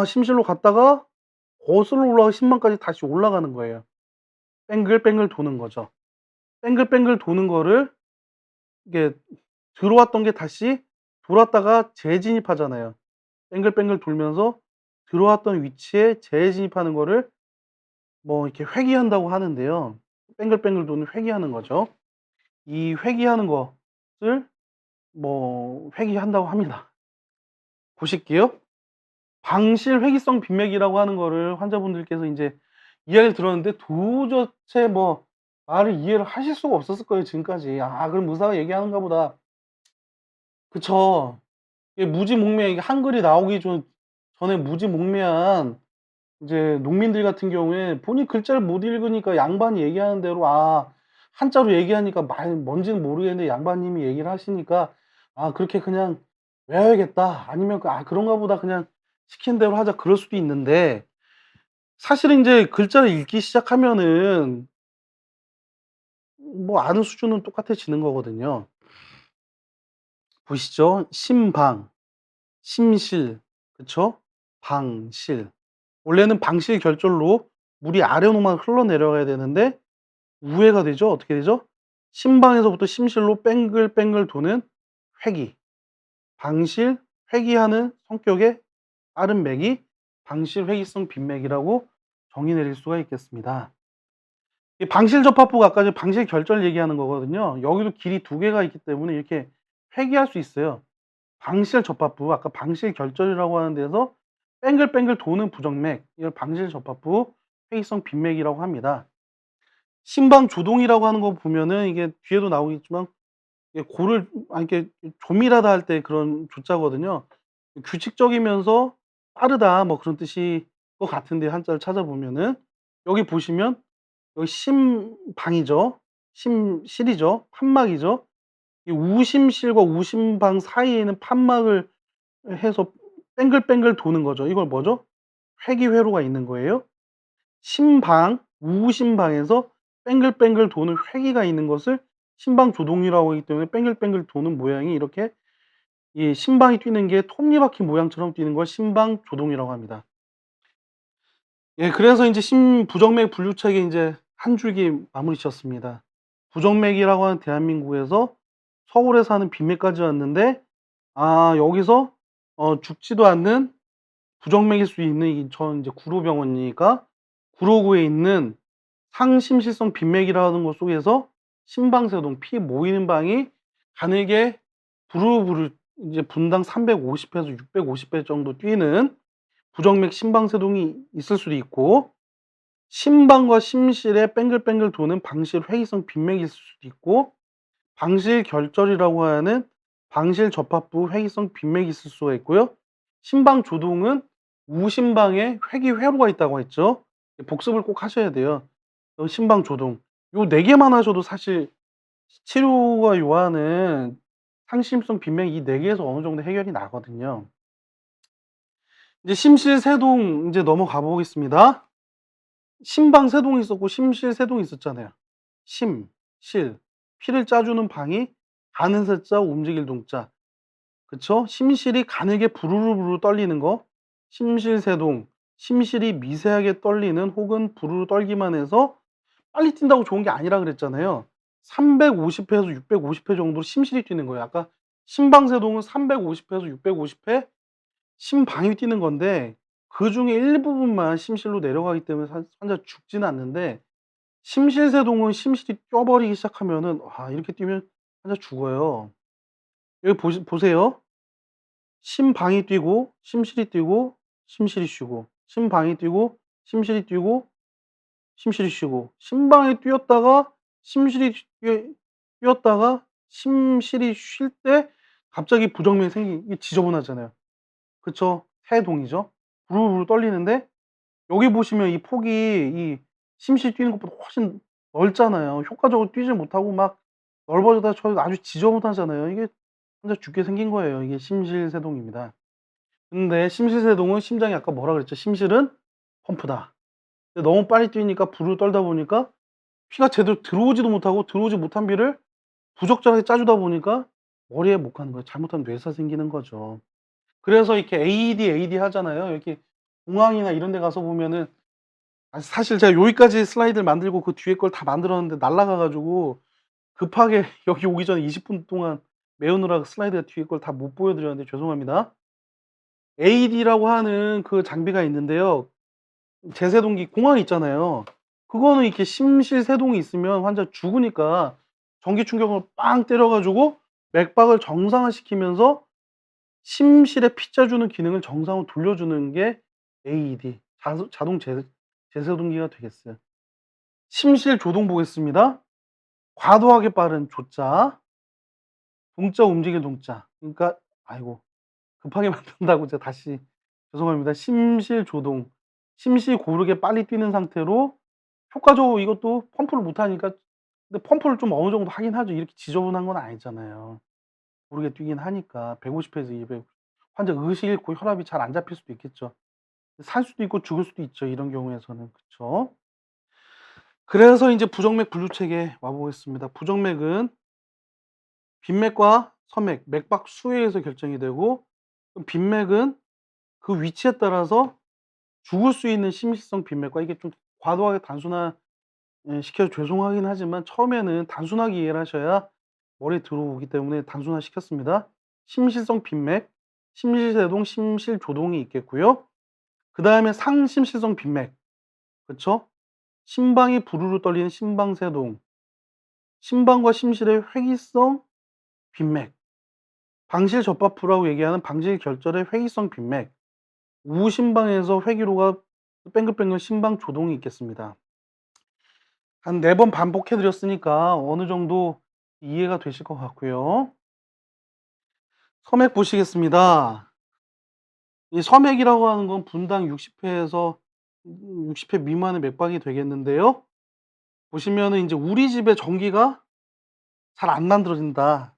심실로 갔다가 거슬러 올라가 심방까지 다시 올라가는 거예요. 뱅글뱅글 도는 거죠. 뱅글뱅글 도는 거를 이게 들어왔던 게 다시 돌았다가 재진입하잖아요. 뱅글뱅글 돌면서 들어왔던 위치에 재진입하는 거를 이렇게 회귀한다고 하는데요. 뱅글뱅글 도는 회귀하는 거죠. 이 회귀하는 것을 회귀한다고 합니다. 보실게요. 방실 회귀성 빈맥이라고 하는 거를 환자분들께서 인제 이야기를 들었는데 도저체 말을 이해를 하실 수가 없었을 거예요, 지금까지. '아 그럼 의사가 얘기하는가 보다.' 그쵸. 이게 무지몽매 이게 한글이 나오기 전에 무지몽매한 이제 농민들 같은 경우에 본인이 글자를 못 읽으니까 양반이 얘기하는 대로 한자로 얘기하니까 말 뭔지는 모르겠는데 양반님이 얘기를 하시니까 '아 그렇게 그냥 외워야겠다.' 아니면 '그런가 보다. 그냥 시킨 대로 하자.' 그럴 수도 있는데 사실은 인제 글자를 읽기 시작하면은 아는 수준은 똑같아지는 거거든요. 보시죠. 심방, 심실, 그쵸? 방실. 원래는 방실 결절로 물이 아래로만 흘러내려가야 되는데 우회가 되죠. 어떻게 되죠? 심방에서부터 심실로 뱅글뱅글 도는 회귀. 방실, 회귀하는 성격의 빠른 맥이 방실 회귀성 빈맥이라고 정의 내릴 수가 있겠습니다. 이 방실 접합부가 아까 방실 결절 얘기하는 거거든요. 여기도 길이 두 개가 있기 때문에 이렇게 회귀할 수 있어요. 방실 접합부, 아까 방실 결절이라고 하는 데서 뱅글뱅글 도는 부정맥, 이걸 방실 접합부 회귀성 빈맥이라고 합니다. 심방 조동이라고 하는 거 보면은 이게 뒤에도 나오겠지만 이게 고를 이렇게 조밀하다 할 때 그런 조자거든요. 규칙적이면서 빠르다 그런 뜻일 것 같은데 한자를 찾아보면은 여기 보시면 여기 심방이죠. 심실이죠. 판막이죠. 이 우심실과 우심방 사이에는 판막을 해서 뱅글뱅글 도는 거죠. 이걸 뭐죠? 회기회로가 있는 거예요. 심방, 우심방에서 뱅글뱅글 도는 회기가 있는 것을 심방조동이라고 하기 때문에 뱅글뱅글 도는 모양이 이렇게 이 심방이 뛰는 게 톱니바퀴 모양처럼 뛰는 걸 심방조동이라고 합니다. 예, 그래서 인제 부정맥 분류책에 인제 한 줄기 마무리 지었습니다. 부정맥이라고 하는 대한민국에서 서울에 사는 빈맥까지 왔는데 여기서 죽지도 않는 부정맥일 수 있는 전 이제 구로병원이니까 구로구에 있는 상심실성 빈맥이라는 것 속에서 심방세동 피 모이는 방이 가늘게 부르르 이제 분당 350 회에서 650회 정도 뛰는 부정맥 심방세동이 있을 수도 있고 심방과 심실에 뱅글뱅글 도는 방실 회의성 빈맥이 있을 수도 있고 방실 결절이라고 하는 방실 접합부 회의성 빈맥이 있을 수가 있고요. 심방 조동은 우심방에 회기 회로가 있다고 했죠. 복습을 꼭 하셔야 돼요. 심방 조동. 요 4 개만 하셔도 사실 치료가 요하는 상심성 빈맥 이 4 개에서 어느 정도 해결이 나거든요. 이제 심실세동 인제 넘어가 보겠습니다. 심방세동이 있었고 심실세동이 있었잖아요. 심, 실, 피를 짜주는 방이 가는 새자 움직일 동자. 그쵸? 심실이 가늘게 부르르 떨리는 거 심실세동. 심실이 미세하게 떨리는 혹은 부르르 떨기만 해서 빨리 뛴다고 좋은 게 아니라 그랬잖아요. 350 회에서 650회 정도로 심실이 뛰는 거예요. 아까 심방세동은 350 회에서 650회 심방이 뛰는 건데 그중에 일부분만 심실로 내려가기 때문에 환자 죽지는 않는데 심실세동은 심실이 뛰어버리기 시작하면은 이렇게 뛰면 환자 죽어요. 여기 보세요. 심방이 뛰고 심실이 뛰고 심실이 쉬고 심방이 뛰고 심실이 뛰고 심실이 쉬고 심방이 뛰었다가 심실이 뛰었다가 심실이 쉴 때 갑자기 부정맥이 이게 지저분하잖아요. 그쵸? 태동이죠. 부르르 떨리는데 여기 보시면 이 폭이 이 심실 뛰는 것보다 훨씬 넓잖아요. 효과적으로 뛰지 못하고 막 넓어져다 아주 지저분하잖아요. 이게 혼자 죽게 생긴 거예요. 이게 심실세동입니다. 근데 심실세동은 심장이 아까 뭐라 그랬죠? 심실은 펌프다. 근데 너무 빨리 뛰니까 부르르 떨다 보니까 피가 제대로 들어오지도 못하고 들어오지 못한 피를 부적절하게 짜주다 보니까 머리에 못 가는 거예요. 잘못하면 뇌사 생기는 거죠. 그래서 이렇게 AED 하잖아요. 이렇게 공항이나 이런 데 가서 보면은 사실 제가 여기까지 슬라이드를 만들고 그 뒤에 걸 다 만들었는데 날아가 가지고 급하게 여기 오기 전에 20분 동안 메우느라 슬라이드 뒤에 걸 다 못 보여드렸는데 죄송합니다. AED라고 하는 그 장비가 있는데요. 제세동기 공항 있잖아요. 그거는 이렇게 심실세동이 있으면 환자 죽으니까 전기 충격을 빵 때려 가지고 맥박을 정상화시키면서 심실에 피 짜주는 기능을 정상으로 돌려주는 게 AED 자동 제세동기가 되겠어요. 심실 조동 보겠습니다. 과도하게 빠른 조자, 동자 움직일 동자. 그러니까 아이고 급하게 만든다고 제가 다시 죄송합니다. 심실 조동. 심실 고르게 빨리 뛰는 상태로 효과적으로 이것도 펌프를 못 하니까 근데 펌프를 좀 어느 정도 하긴 하죠. 이렇게 지저분한 건 아니잖아요. 고르게 뛰긴 하니까 150에서 200 환자 의식 잃고 혈압이 잘 안 잡힐 수도 있겠죠. 살 수도 있고 죽을 수도 있죠. 이런 경우에서는. 그쵸? 그래서 인제 부정맥 분류체계에 와 보겠습니다. 부정맥은 빈맥과 선맥, 맥박 수에 의해서 결정이 되고 빈맥은 그 위치에 따라서 죽을 수 있는 심실성 빈맥과 이게 좀 과도하게 단순화 시켜서 죄송하긴 하지만 처음에는 단순하게 이해를 하셔야 머리에 들어오기 때문에 단순화 시켰습니다. 심실성 빈맥, 심실세동, 심실조동이 있겠고요. 그다음에 상심실성 빈맥. 그쵸? 심방이 부르르 떨리는 심방세동, 심방과 심실의 회귀성 빈맥, 방실 접합부라고 얘기하는 방실 결절의 회귀성 빈맥, 우심방에서 회귀로가 뺑글뺑글 심방 조동이 있겠습니다. 한 4번 반복해 드렸으니까 어느 정도 이해가 되실 것 같고요. 서맥 보시겠습니다. 이 서맥이라고 하는 건 분당 60회에서 60회 미만의 맥박이 되겠는데요. 보시면은 인제 우리 집에 전기가 잘 안 만들어진다.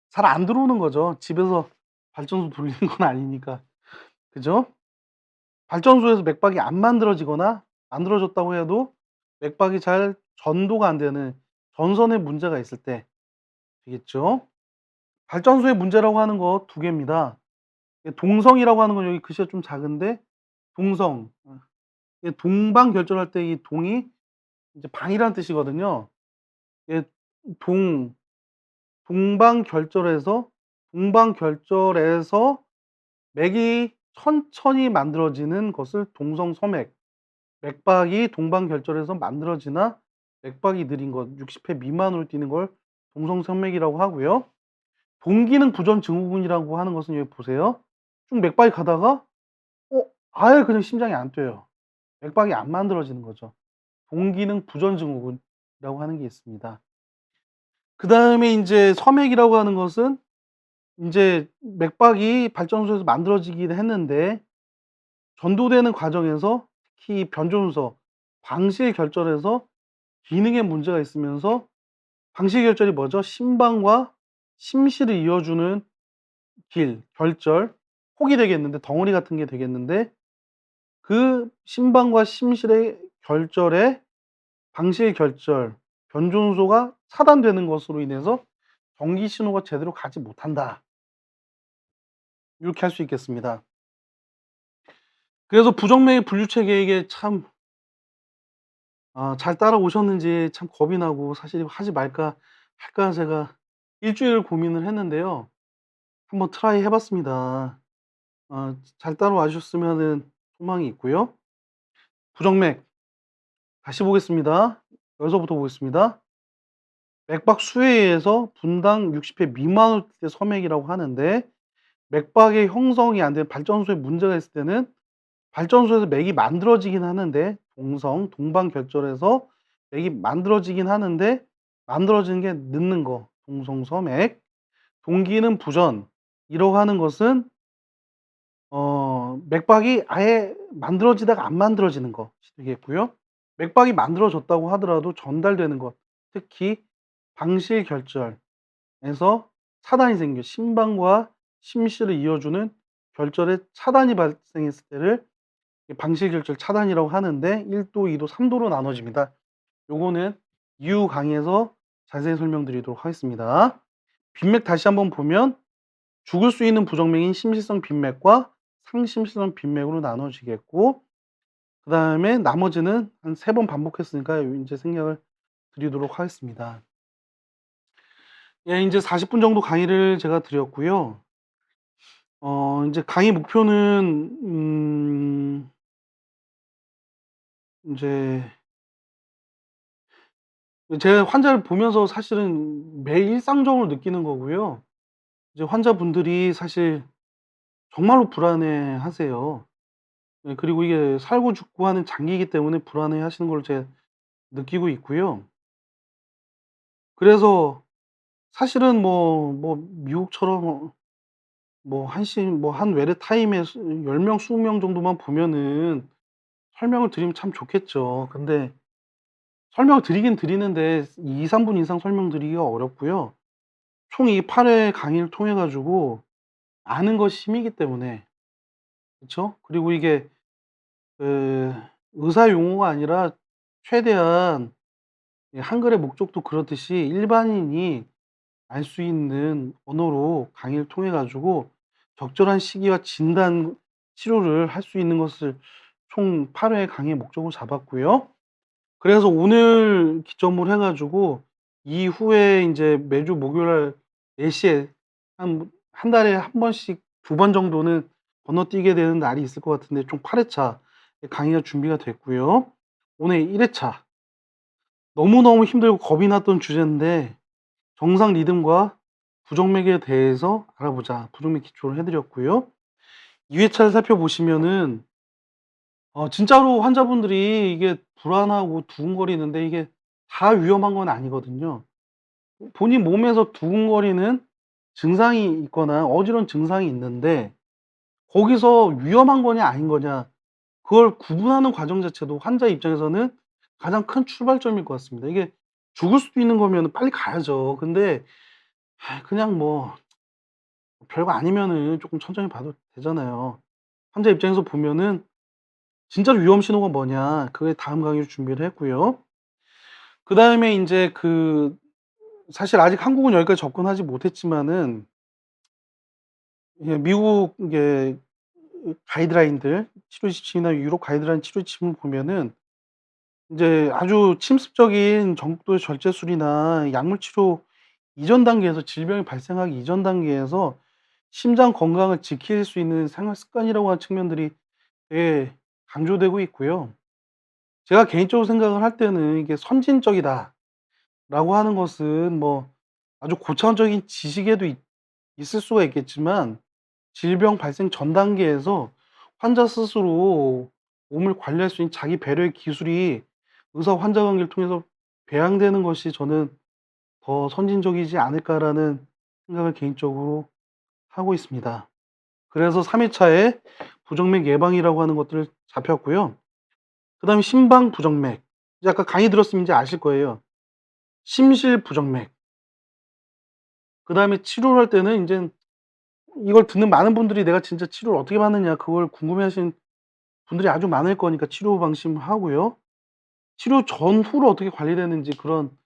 잘 안 들어오는 거죠. 집에서 발전소 돌리는 건 아니니까. 그죠? 발전소에서 맥박이 안 만들어지거나 만들어졌다고 해도 맥박이 잘 전도가 안 되는 전선에 문제가 있을 때 되겠죠. 발전소의 문제라고 하는 거 2개입니다. 동성이라고 하는 건 여기 글씨가 좀 작은데 동성. 이게 동방 결절할 때 이 동이 이제 방이라는 뜻이거든요. 예 동 동방 결절에서 맥이 천천히 만들어지는 것을 동성서맥, 맥박이 동방결절에서 만들어지나 맥박이 느린 것 60회 미만으로 뛰는 걸 동성서맥이라고 하고요. 동기능 부전 증후군이라고 하는 것은 여기 보세요. 쭉 맥박이 가다가 아예 그냥 심장이 안 뛰어요. 맥박이 안 만들어지는 거죠. 동기능 부전 증후군이라고 하는 게 있습니다. 그다음에 인제 서맥이라고 하는 것은 인제 맥박이 발전소에서 만들어지긴 했는데 전도되는 과정에서 특히 변존소, 방실 결절에서 기능에 문제가 있으면서 방실 결절이 뭐죠? 심방과 심실을 이어주는 길, 결절, 폭이 되겠는데 덩어리 같은 게 되겠는데 그 심방과 심실의 결절에 방실 결절, 변존소가 차단되는 것으로 인해서 전기 신호가 제대로 가지 못한다. 이렇게 할 수 있겠습니다. 그래서 부정맥의 분류 체계 이게 참 잘 따라오셨는지 참 겁이 나고 사실 하지 말까 할까 제가 일주일 고민을 했는데요. 한번 트라이 해 봤습니다. 잘 따라와 주셨으면은 소망이 있고요. 부정맥 다시 보겠습니다. 여기서부터 보겠습니다. 맥박 수에 의해서 분당 60회 미만일 때 섬액이라고 하는데, 맥박의 형성이 안 되는 발전소에 문제가 있을 때는 발전소에서 맥이 만들어지긴 하는데, 동방결절에서 맥이 만들어지긴 하는데, 만들어지는 게 늦는 거, 동성섬액. 동기는 부전이라고 하는 것은 맥박이 아예 만들어지다가 안 만들어지는 것이겠고요. 맥박이 만들어졌다고 하더라도 전달되는 것, 특히 방실결절에서 차단이 생겨 심방과 심실을 이어주는 결절에 차단이 발생했을 때를 방실결절 차단이라고 하는데, 1도, 2도, 3도로 나눠집니다. 요거는 이후 강의에서 자세히 설명드리도록 하겠습니다. 빈맥 다시 한번 보면 죽을 수 있는 부정맥인 심실성 빈맥과 상심실성 빈맥으로 나눠지겠고, 그 다음에 나머지는 한 3번 반복했으니까 이제 생략을 드리도록 하겠습니다. 예, 이제 40분 정도 강의를 제가 드렸고요. 이제 강의 목표는 이제 제 환자를 보면서 사실은 매일 일상적으로 느끼는 거고요. 이제 환자분들이 사실 정말로 불안해 하세요. 예, 그리고 이게 살고 죽고 하는 장기이기 때문에 불안해 하시는 걸 제가 느끼고 있고요. 그래서 사실은 미국처럼 한 외래 타임에 10명, 20명 정도만 보면은 설명을 드리면 참 좋겠죠. 근데 설명을 드리긴 드리는데 2-3분 이상 설명드리기가 어렵고요. 총 이 8회 강의를 통해 가지고 아는 것이 힘이기 때문에, 그쵸? 그리고 이게 그 의사 용어가 아니라 최대한 한글의 목적도 그렇듯이 일반인이 알 수 있는 언어로 강의를 통해 가지고 적절한 시기와 진단 치료를 할 수 있는 것을 총 8회 강의의 목적으로 잡았고요. 그래서 오늘 기점으로 해 가지고 이후에 인제 매주 목요일 날 4 시에 한 달에 한 번씩 2번 정도는 건너뛰게 되는 날이 있을 것 같은데, 총 8회차 강의가 준비가 됐고요. 오늘 1회차 너무너무 힘들고 겁이 났던 주제인데, 정상 리듬과 부정맥에 대해서 알아보자. 부정맥 기초를 해 드렸고요. 2회차를 살펴보시면은 진짜로 환자분들이 이게 불안하고 두근거리는데 이게 다 위험한 건 아니거든요. 본인 몸에서 두근거리는 증상이 있거나 어지러운 증상이 있는데, 거기서 위험한 거냐 아닌 거냐, 그걸 구분하는 과정 자체도 환자 입장에서는 가장 큰 출발점일 것 같습니다. 이게 죽을 수도 있는 거면은 빨리 가야죠. 근데 그냥 별거 아니면은 쪼끔 천천히 봐도 되잖아요. 환자 입장에서 보면은 진짜로 위험 신호가 뭐냐, 그게 다음 강의로 준비를 했고요. 그다음에 인제 사실 아직 한국은 여기까지 접근하지 못했지만은, 예, 미국 가이드라인들, 치료 지침이나 유럽 가이드라인 치료 지침을 보면은 인제 아주 침습적인 정도의 절제술이나 약물 치료 이전 단계에서, 질병이 발생하기 이전 단계에서 심장 건강을 지킬 수 있는 생활 습관이라고 하는 측면들이 되게 강조되고 있고요. 제가 개인적으로 생각을 할 때는 이게 '선진적이다.'라고 하는 것은 아주 고차원적인 지식에도 있을 수가 있겠지만, 질병 발생 전 단계에서 환자 스스로 몸을 관리할 수 있는 자기 배려의 기술이 의사 환자 관계를 통해서 배양되는 것이, 저는 '더 선진적이지 않을까.'라는 생각을 개인적으로 하고 있습니다. 그래서 3 회차에 부정맥 예방이라고 하는 것들을 잡혔고요. 그다음에 심방 부정맥, 이제 아까 강의 들었으면 이제 아실 거예요. 심실 부정맥. 그다음에 치료를 할 때는 인젠 이걸 듣는 많은 분들이 '내가 진짜 치료를 어떻게 받느냐.' 그걸 궁금해하시는 분들이 아주 많을 거니까 치료 방침하고요. 치료 전후로 어떻게 관리되는지, 그런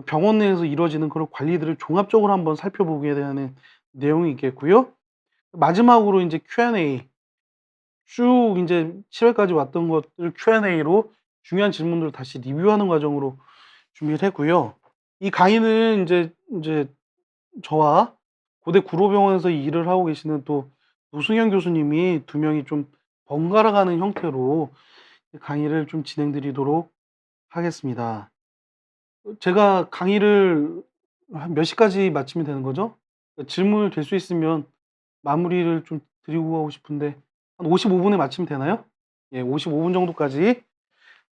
병원 내에서 이루어지는 그런 관리들을 종합적으로 한번 살펴보게 되는 내용이 있겠고요. 마지막으로 인제 Q&A, 쭉 인제 7 회까지 왔던 것들 Q&A로 중요한 질문들을 다시 리뷰하는 과정으로 준비를 했고요. 이 강의는 인제 저와 고대 구로병원에서 일을 하고 계시는 또 노승현 교수님이 2 명이 좀 번갈아 가는 형태로 강의를 좀 진행 드리도록 하겠습니다. 제가 강의를 한 몇 시까지 마치면 되는 거죠? 질문을 될 수 있으면 마무리를 좀 드리고 가고 싶은데 한 55 분에 마치면 되나요? 예, 55분 정도까지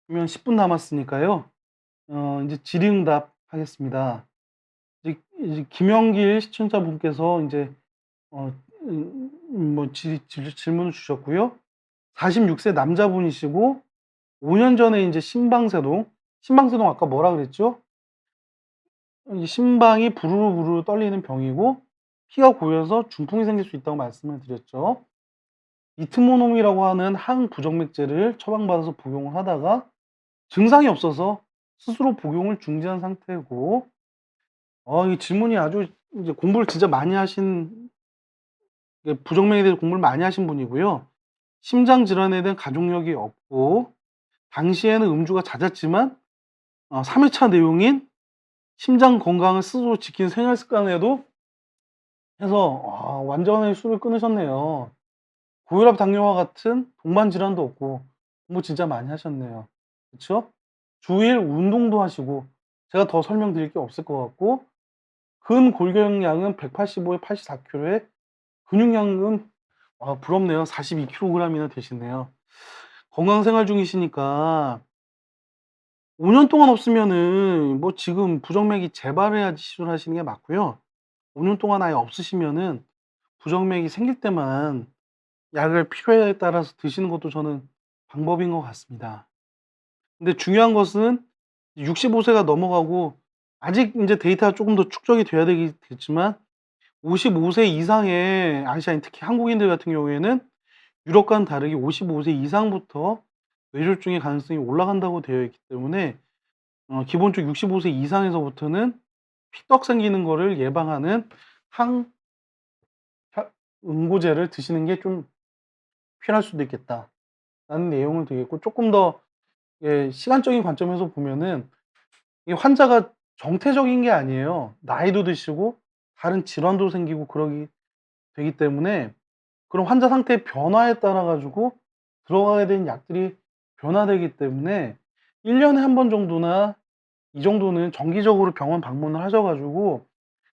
하면 10분 남았으니까요. 인제 질의응답 하겠습니다. 이제 김영길 시청자분께서 인제 어 뭐 질문을 주셨고요. 46세 남자분이시고 5년 전에 인제 심방세동 아까 뭐라 그랬죠? 이 심방이 부르르 떨리는 병이고 피가 고여서 중풍이 생길 수 있다고 말씀을 드렸죠. 이트모놈이라고 하는 항부정맥제를 처방받아서 복용을 하다가 증상이 없어서 스스로 복용을 중지한 상태고, 이 질문이 아주 이제 공부를 진짜 많이 하신, 부정맥에 대해서 공부를 많이 하신 분이고요. 심장 질환에 대한 가족력이 없고 당시에는 음주가 잦았지만 3회차 내용인 심장 건강을 스스로 지키는 생활 습관에도 해서 완전히 술을 끊으셨네요. 고혈압, 당뇨와 같은 동반 질환도 없고 공부 진짜 많이 하셨네요. 그쵸? 주일 운동도 하시고 제가 더 설명드릴 게 없을 것 같고, 근골격량은 185에 84kg에 근육량은 부럽네요. 42kg이나 되시네요. 건강 생활 중이시니까 5년 동안 없으면은 뭐 지금 부정맥이 재발해야지 시술하시는 게 맞고요. 5년 동안 아예 없으시면은 부정맥이 생길 때만 약을 필요에 따라서 드시는 것도 저는 방법인 것 같습니다. 근데 중요한 것은 65 세가 넘어가고 아직 인제 데이터가 쪼금 더 축적이 돼야 되겠지만 55세 이상의 아시아인, 특히 한국인들 같은 경우에는 유럽과는 다르게 55세 이상부터 뇌졸중의 가능성이 올라간다고 되어 있기 때문에 기본적으로 65세 이상에서부터는 피떡 생기는 거를 예방하는 항 혈 응고제를 드시는 게 좀 필요할 수도 있겠다라는 내용을 드리겠고, 쪼끔 더 시간적인 관점에서 보면은 이 환자가 정태적인 게 아니에요. 나이도 드시고 다른 질환도 생기고 그러기 되기 때문에 그런 환자 상태의 변화에 따라 가지고 들어가야 되는 약들이 변화되기 때문에 1 년에 한 번 정도나 이 정도는 정기적으로 병원 방문을 하셔 가지고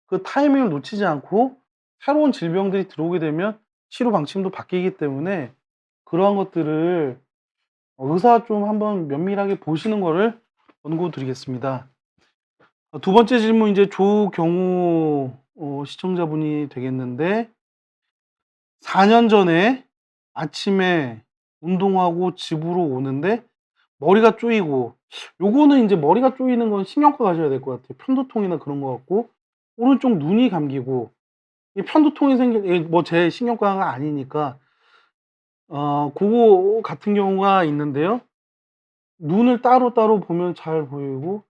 그 타이밍을 놓치지 않고 새로운 질병들이 들어오게 되면 치료 방침도 바뀌기 때문에 그러한 것들을 의사 좀 한번 면밀하게 보시는 거를 권고드리겠습니다. 두 번째 질문 이제 조경호 시청자분이 되겠는데, 4년 전에 아침에 운동하고 집으로 오는데 머리가 쪼이고, 요거는 인제 머리가 쪼이는 건 신경과 가셔야 될 것 같아요. 편두통이나 그런 것 같고, 오른쪽 눈이 감기고, 이 편두통이 생길, 뭐 제 신경과가 아니니까 고거 같은 경우가 있는데요. 눈을 따로따로 보면 잘 보이고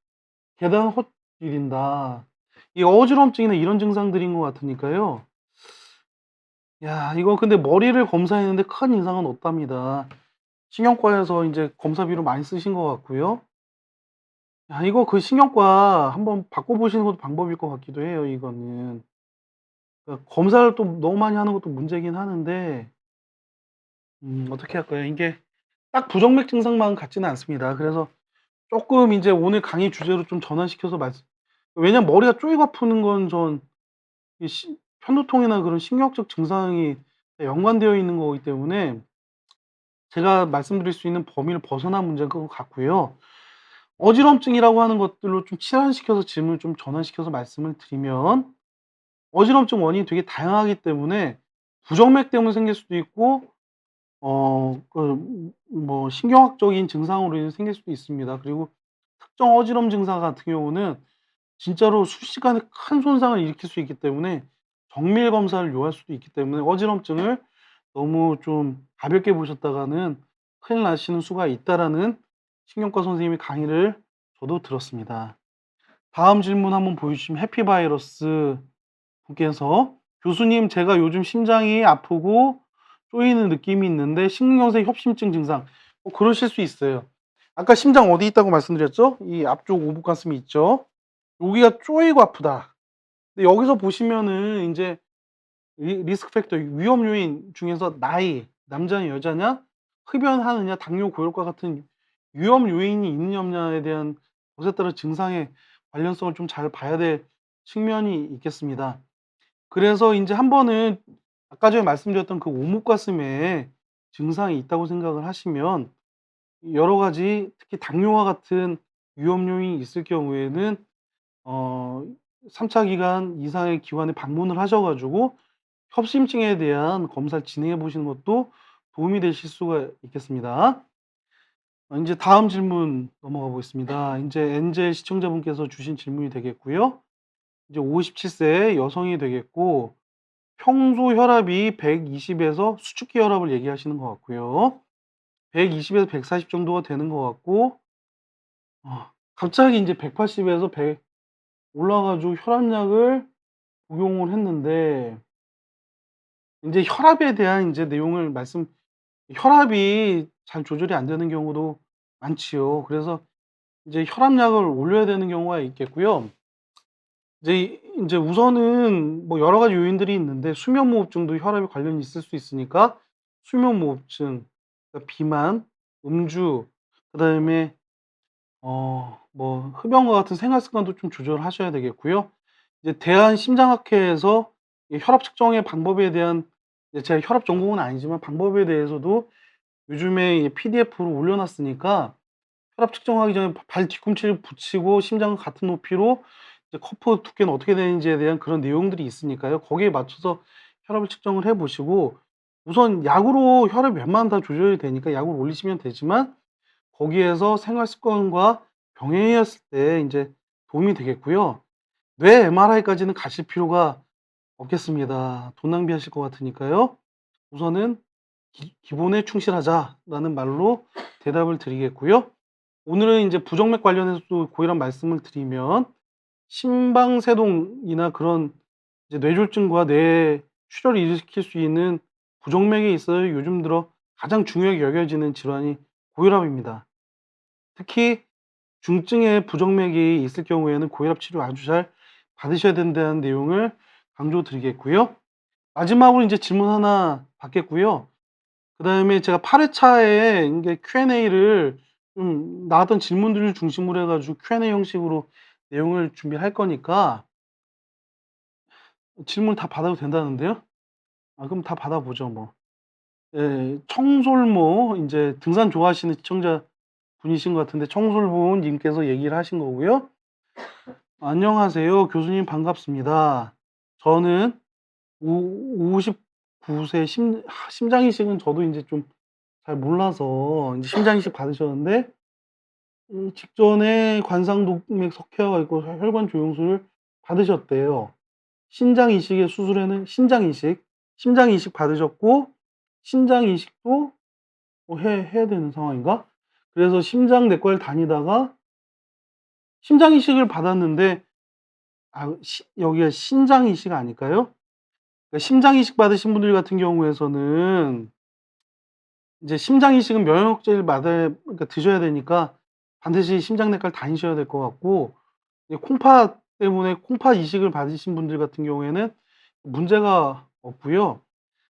게다가 헛디딘다. 이 어지럼증이나 이런 증상들인 것 같으니까요. 야, 이거 근데 머리를 검사했는데 큰 이상은 없답니다. 신경과에서 인제 검사비로 많이 쓰신 것 같고요. 야, 이거 그 신경과 한번 바꿔 보시는 것도 방법일 것 같기도 해요, 이거는. 그러니까 검사를 또 너무 많이 하는 것도 문제긴 하는데 어떻게 할까요? 이게 딱 부정맥 증상만 같지는 않습니다. 그래서 쪼끔 인제 오늘 강의 주제로 좀 전환시켜서 말씀, 왜냐면 머리가 쪼이고 아프는 건 전 이 편두통이나 그런 신경적 증상이 연관되어 있는 거기 때문에 제가 말씀드릴 수 있는 범위를 벗어난 문제인 것 같고요. 어지럼증이라고 하는 것들로 좀 치환시켜서 질문을 좀 전환시켜서 말씀을 드리면, 어지럼증 원인이 되게 다양하기 때문에 부정맥 때문에 생길 수도 있고 뭐 신경학적인 증상으로 인해서 생길 수도 있습니다. 그리고 특정 어지럼 증상 같은 경우는 진짜로 순식간에 큰 손상을 일으킬 수 있기 때문에 정밀 검사를 요할 수도 있기 때문에 어지럼증을 너무 좀 가볍게 보셨다가는 큰일 나시는 수가 있다라는 신경과 선생님의 강의를 저도 들었습니다. 다음 질문 한번 보여주시면, 해피바이러스 분께서 "교수님, 제가 요즘 심장이 아프고 쪼이는 느낌이 있는데 심근경색 협심증 증상." 그러실 수 있어요. 아까 심장 어디 있다고 말씀드렸죠? 이 앞쪽 오복가슴이 있죠? 여기가 쪼이고 아프다. 근데 여기서 보시면은 인제 리스크 팩터, 위험 요인 중에서 나이, 남자냐 여자냐, 흡연하느냐, 당뇨, 고혈과 같은 위험 요인이 있느냐 없느냐에 대한 것에 따라 증상의 관련성을 좀 잘 봐야 될 측면이 있겠습니다. 그래서 인제 한 번은 아까 전에 말씀드렸던 그 오목가슴에 증상이 있다고 생각을 하시면 여러 가지 특히 당뇨와 같은 위험 요인이 있을 경우에는 어 3차 기간 이상의 기관에 방문을 하셔 가지고 협심증에 대한 검사를 진행해 보시는 것도 도움이 되실 수가 있겠습니다. 인제 다음 질문 넘어가 보겠습니다. 인제 엔젤 시청자분께서 주신 질문이 되겠고요. 이제 57세 여성이 되겠고 평소 혈압이 120 에서 수축기 혈압을 얘기하시는 것 같고요. 120 에서 140 정도가 되는 것 같고 갑자기 인제 180 에서 100 올라 가지고 혈압약을 복용을 했는데 인제 혈압에 대한 인제 내용을 혈압이 잘 조절이 안 되는 경우도 많지요. 그래서 이제 혈압약을 올려야 되는 경우가 있겠고요. 인제 우선은 뭐 여러 가지 요인들이 있는데 수면무호흡증도 혈압에 관련이 있을 수 있으니까 수면무호흡증, 그러니까 비만, 음주, 그다음에 뭐 흡연과 같은 생활 습관도 좀 조절하셔야 되겠고요. 이제 대한심장학회에서 이 혈압 측정의 방법에 대한, 이제 제가 혈압 전공은 아니지만 방법에 대해서도 요즘에 이 PDF로 올려 놨으니까 혈압 측정하기 전에 발 뒤꿈치를 붙이고 심장과 같은 높이로 이제 커프 두께는 어떻게 되는지에 대한 그런 내용들이 있으니까요. 거기에 맞춰서 혈압을 측정을 해 보시고 우선 약으로 혈압이 웬만하면 다 조절이 되니까 약을 올리시면 되지만 거기에서 생활 습관과 병행했을 때 인제 도움이 되겠고요. 뇌 MRI까지는 가실 필요가 없겠습니다. 돈 낭비하실 것 같으니까요. 우선은 기본에 충실하자.'라는 말로 대답을 드리겠고요. 오늘은 인제 부정맥 관련해서도 고이란 말씀을 드리면 심방세동이나 그런 이제 뇌졸중과 뇌 출혈을 일으킬 수 있는 부정맥에 있어서 요즘 들어 가장 중요하게 여겨지는 질환이 고혈압입니다. 특히 중증의 부정맥이 있을 경우에는 고혈압 치료 아주 잘 받으셔야 된다는 내용을 강조드리겠고요. 마지막으로 인제 질문 하나 받겠고요. 그다음에 제가 8 회차에 인제 Q&A를 좀 나왔던 질문들을 중심으로 해 가지고 Q&A 형식으로 내용을 준비할 거니까 질문 다 받아도 된다는데요? 그럼 다 받아보죠 뭐. 예. 청솔모 인제 등산 좋아하시는 시청자분이신 것 같은데 청솔모 님께서 얘기를 하신 거고요. "안녕하세요. 교수님 반갑습니다. 저는 오 59세 심장 이식은 저도 인제 좀 잘 몰라서 인제 심장 이식 받으셨는데 직전에 관상동맥 석회화가 있고 혈관 조영술을 받으셨대요. 신장 이식의 수술에는 심장 이식 받으셨고 신장 이식도 해야 되는 상황인가? 그래서 심장 내과를 다니다가 심장 이식을 받았는데 여기가 신장 이식 아닐까요? 그러니까 심장 이식 받으신 분들 같은 경우에서는 이제 심장 이식은 면역제를 그러니까 드셔야 되니까 반드시 심장내과를 다니셔야 될 것 같고 이제 콩팥 때문에 콩팥 이식을 받으신 분들 같은 경우에는 문제가 없고요.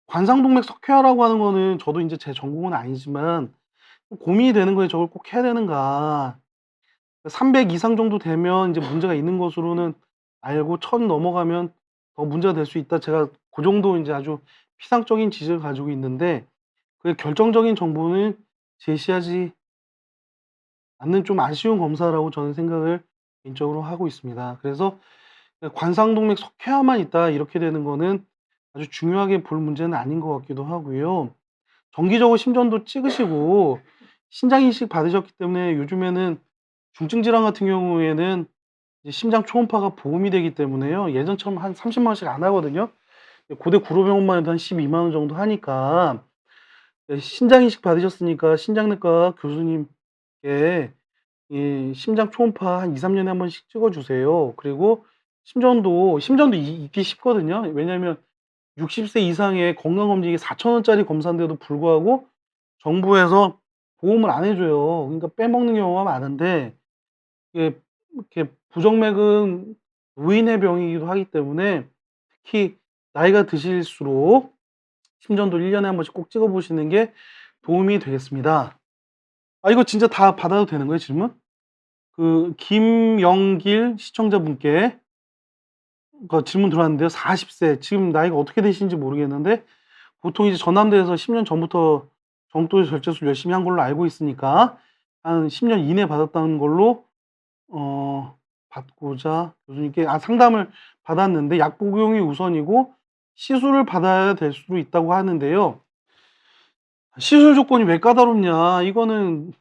관상동맥 석회화라고 하는 거는 저도 인제 제 전공은 아니지만 고민이 되는 거예요. '저걸 꼭 해야 되는가.' 300 이상 정도 되면 인제 문제가 있는 것으로는 알고 1000 넘어가면 더 문제가 될 수 있다. 제가 고 정도 인제 아주 피상적인 지식을 가지고 있는데 그게 결정적인 정보는 제시하지 않는 좀 아쉬운 검사라고 저는 생각을 개인적으로 하고 있습니다. 그래서 '관상동맥 석회화만 있다.' 이렇게 되는 거는 아주 중요하게 볼 문제는 아닌 것 같기도 하고요. 정기적으로 심전도 찍으시고 신장 이식 받으셨기 때문에 요즘에는 중증 질환 같은 경우에는 이제 심장 초음파가 보험이 되기 때문에요. 예전처럼 한 30만 원씩 안 하거든요. 고대 구로병원만 해도 한 12만 원 정도 하니까 신장 이식 받으셨으니까 신장내과 교수님께 이 심장 초음파 한 2-3 년에 한 번씩 찍어 주세요. 그리고 심전도 있기 쉽거든요. 왜냐하면 60세 이상의 건강검진이 4천 원짜리 검사인데도 불구하고 정부에서 보험을 안 해 줘요. 그러니까 빼먹는 경우가 많은데 이게 이렇게 부정맥은 노인의 병이기도 하기 때문에 특히 나이가 드실수록 심전도 1 년에 한 번씩 꼭 찍어 보시는 게 도움이 되겠습니다. 이거 진짜 다 받아도 되는 거예요, 질문? 그 김영길 시청자분께 질문 들어왔는데요. 40세 지금 나이가 어떻게 되시는지 모르겠는데 보통 이제 전남대에서 10년 전부터 정도의 절제술 열심히 한 걸로 알고 있으니까 한 10년 이내 받았다는 걸로 받고자 교수님께 상담을 받았는데 약 복용이 우선이고 시술을 받아야 될 수도 있다고 하는데요. 시술 조건이 왜 까다롭냐? 이거는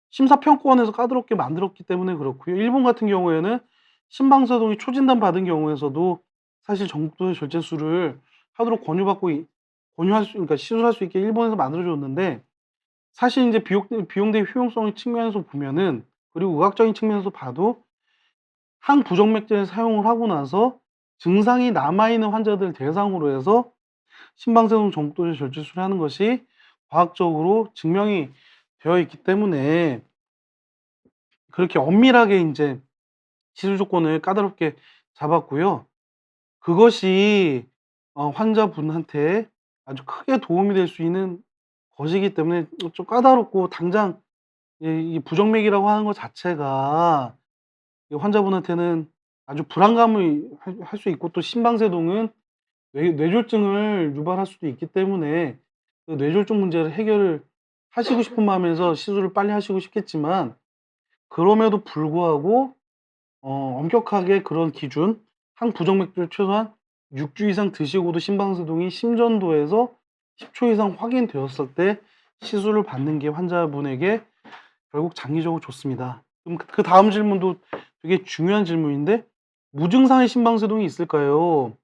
심사평가원에서 까다롭게 만들었기 때문에 그렇고요. 일본 같은 경우에는 심방사동이 초진단 받은 경우에서도 사실 정도의 절제술을 하도록 권유할 수, 그러니까 시술할 수 있게 일본에서 만들어줬는데 사실 이제 비용 대 효용성 측면에서 보면은 그리고 의학적인 측면에서 봐도 항부정맥제를 사용을 하고 나서 증상이 남아있는 환자들 대상으로 해서 심방사동 정도의 절제술을 하는 것이 과학적으로 증명이 되어 있기 때문에 그렇게 엄밀하게 이제 시술 조건을 까다롭게 잡았고요. 그것이 환자분한테 아주 크게 도움이 될 수 있는 것이기 때문에 좀 까다롭고 당장 이 부정맥이라고 하는 것 자체가 이 환자분한테는 아주 불안감을 할 수 있고 또 심방세동은 뇌졸중을 유발할 수도 있기 때문에 그 뇌졸중 문제를 해결을 하시고 싶은 마음에서 시술을 빨리 하시고 싶겠지만 그럼에도 불구하고 엄격하게 그런 기준 항부정맥주를 최소한 6주 이상 드시고도 심방세동이 심전도에서 10초 이상 확인되었을 때 시술을 받는 게 환자분에게 결국 장기적으로 좋습니다. 그럼 그 다음 질문도 되게 중요한 질문인데 무증상의 심방세동이 있을까요?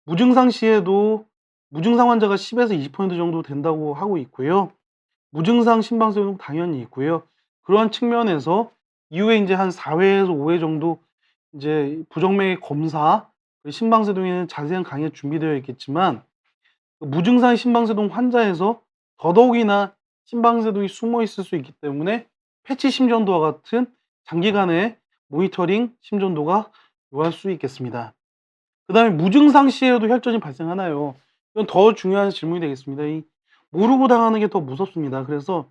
무증상 시에도 무증상 환자가 10에서 20% 정도 된다고 하고 있고요. 무증상 심방세동 당연히 있고요. 그러한 측면에서 이후에 이제 한 4회에서 5회 정도 이제 부정맥 검사, 심방세동에는 자세한 강의가 준비되어 있겠지만 무증상 심방세동 환자에서 더더욱이나 심방세동이 숨어 있을 수 있기 때문에 패치 심전도와 같은 장기간의 모니터링 심전도가 요할 수 있겠습니다. 그 다음에 무증상 시에도 혈전이 발생하나요? 이건 더 중요한 질문이 되겠습니다. 이 모르고 당하는 게 더 무섭습니다. 그래서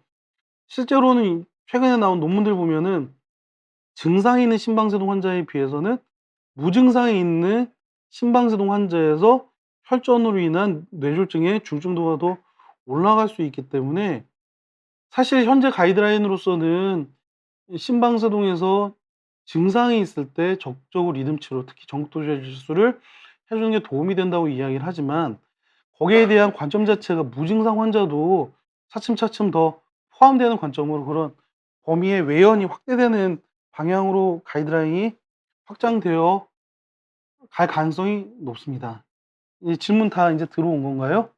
실제로는 최근에 나온 논문들 보면은 증상이 있는 심방세동 환자에 비해서는 무증상이 있는 심방세동 환자에서 혈전으로 인한 뇌졸중의 중증도가 더 올라갈 수 있기 때문에 사실 현재 가이드라인으로서는 심방세동에서 증상이 있을 때 적극적으로 리듬 치료, 특히 정도제 시술을 해주는 게 도움이 된다고 이야기를 하지만 거기에 대한 관점 자체가 무증상 환자도 차츰차츰 더 포함되는 관점으로 그런 범위의 외연이 확대되는 방향으로 가이드라인이 확장되어 갈 가능성이 높습니다. 이 질문 다 이제 들어온 건가요?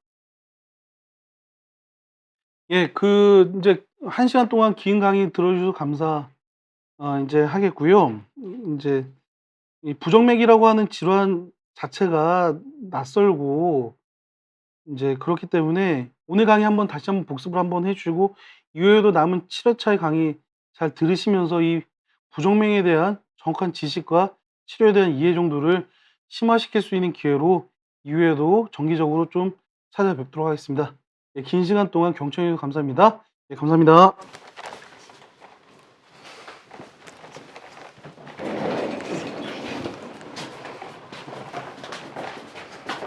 예, 이제 1시간 동안 긴 강의 들어주셔서 이제 하겠고요. 이제 이 부정맥이라고 하는 질환 자체가 낯설고 이제 그렇기 때문에 오늘 강의 다시 한번 복습을 한번 해 주시고 이후에도 남은 7회차의 강의 잘 들으시면서 이 부정맥에 대한 정확한 지식과 치료에 대한 이해 정도를 심화시킬 수 있는 기회로 이후에도 정기적으로 좀 찾아뵙도록 하겠습니다. 예, 긴 시간 동안 경청해 주셔서 감사합니다. 예, 감사합니다.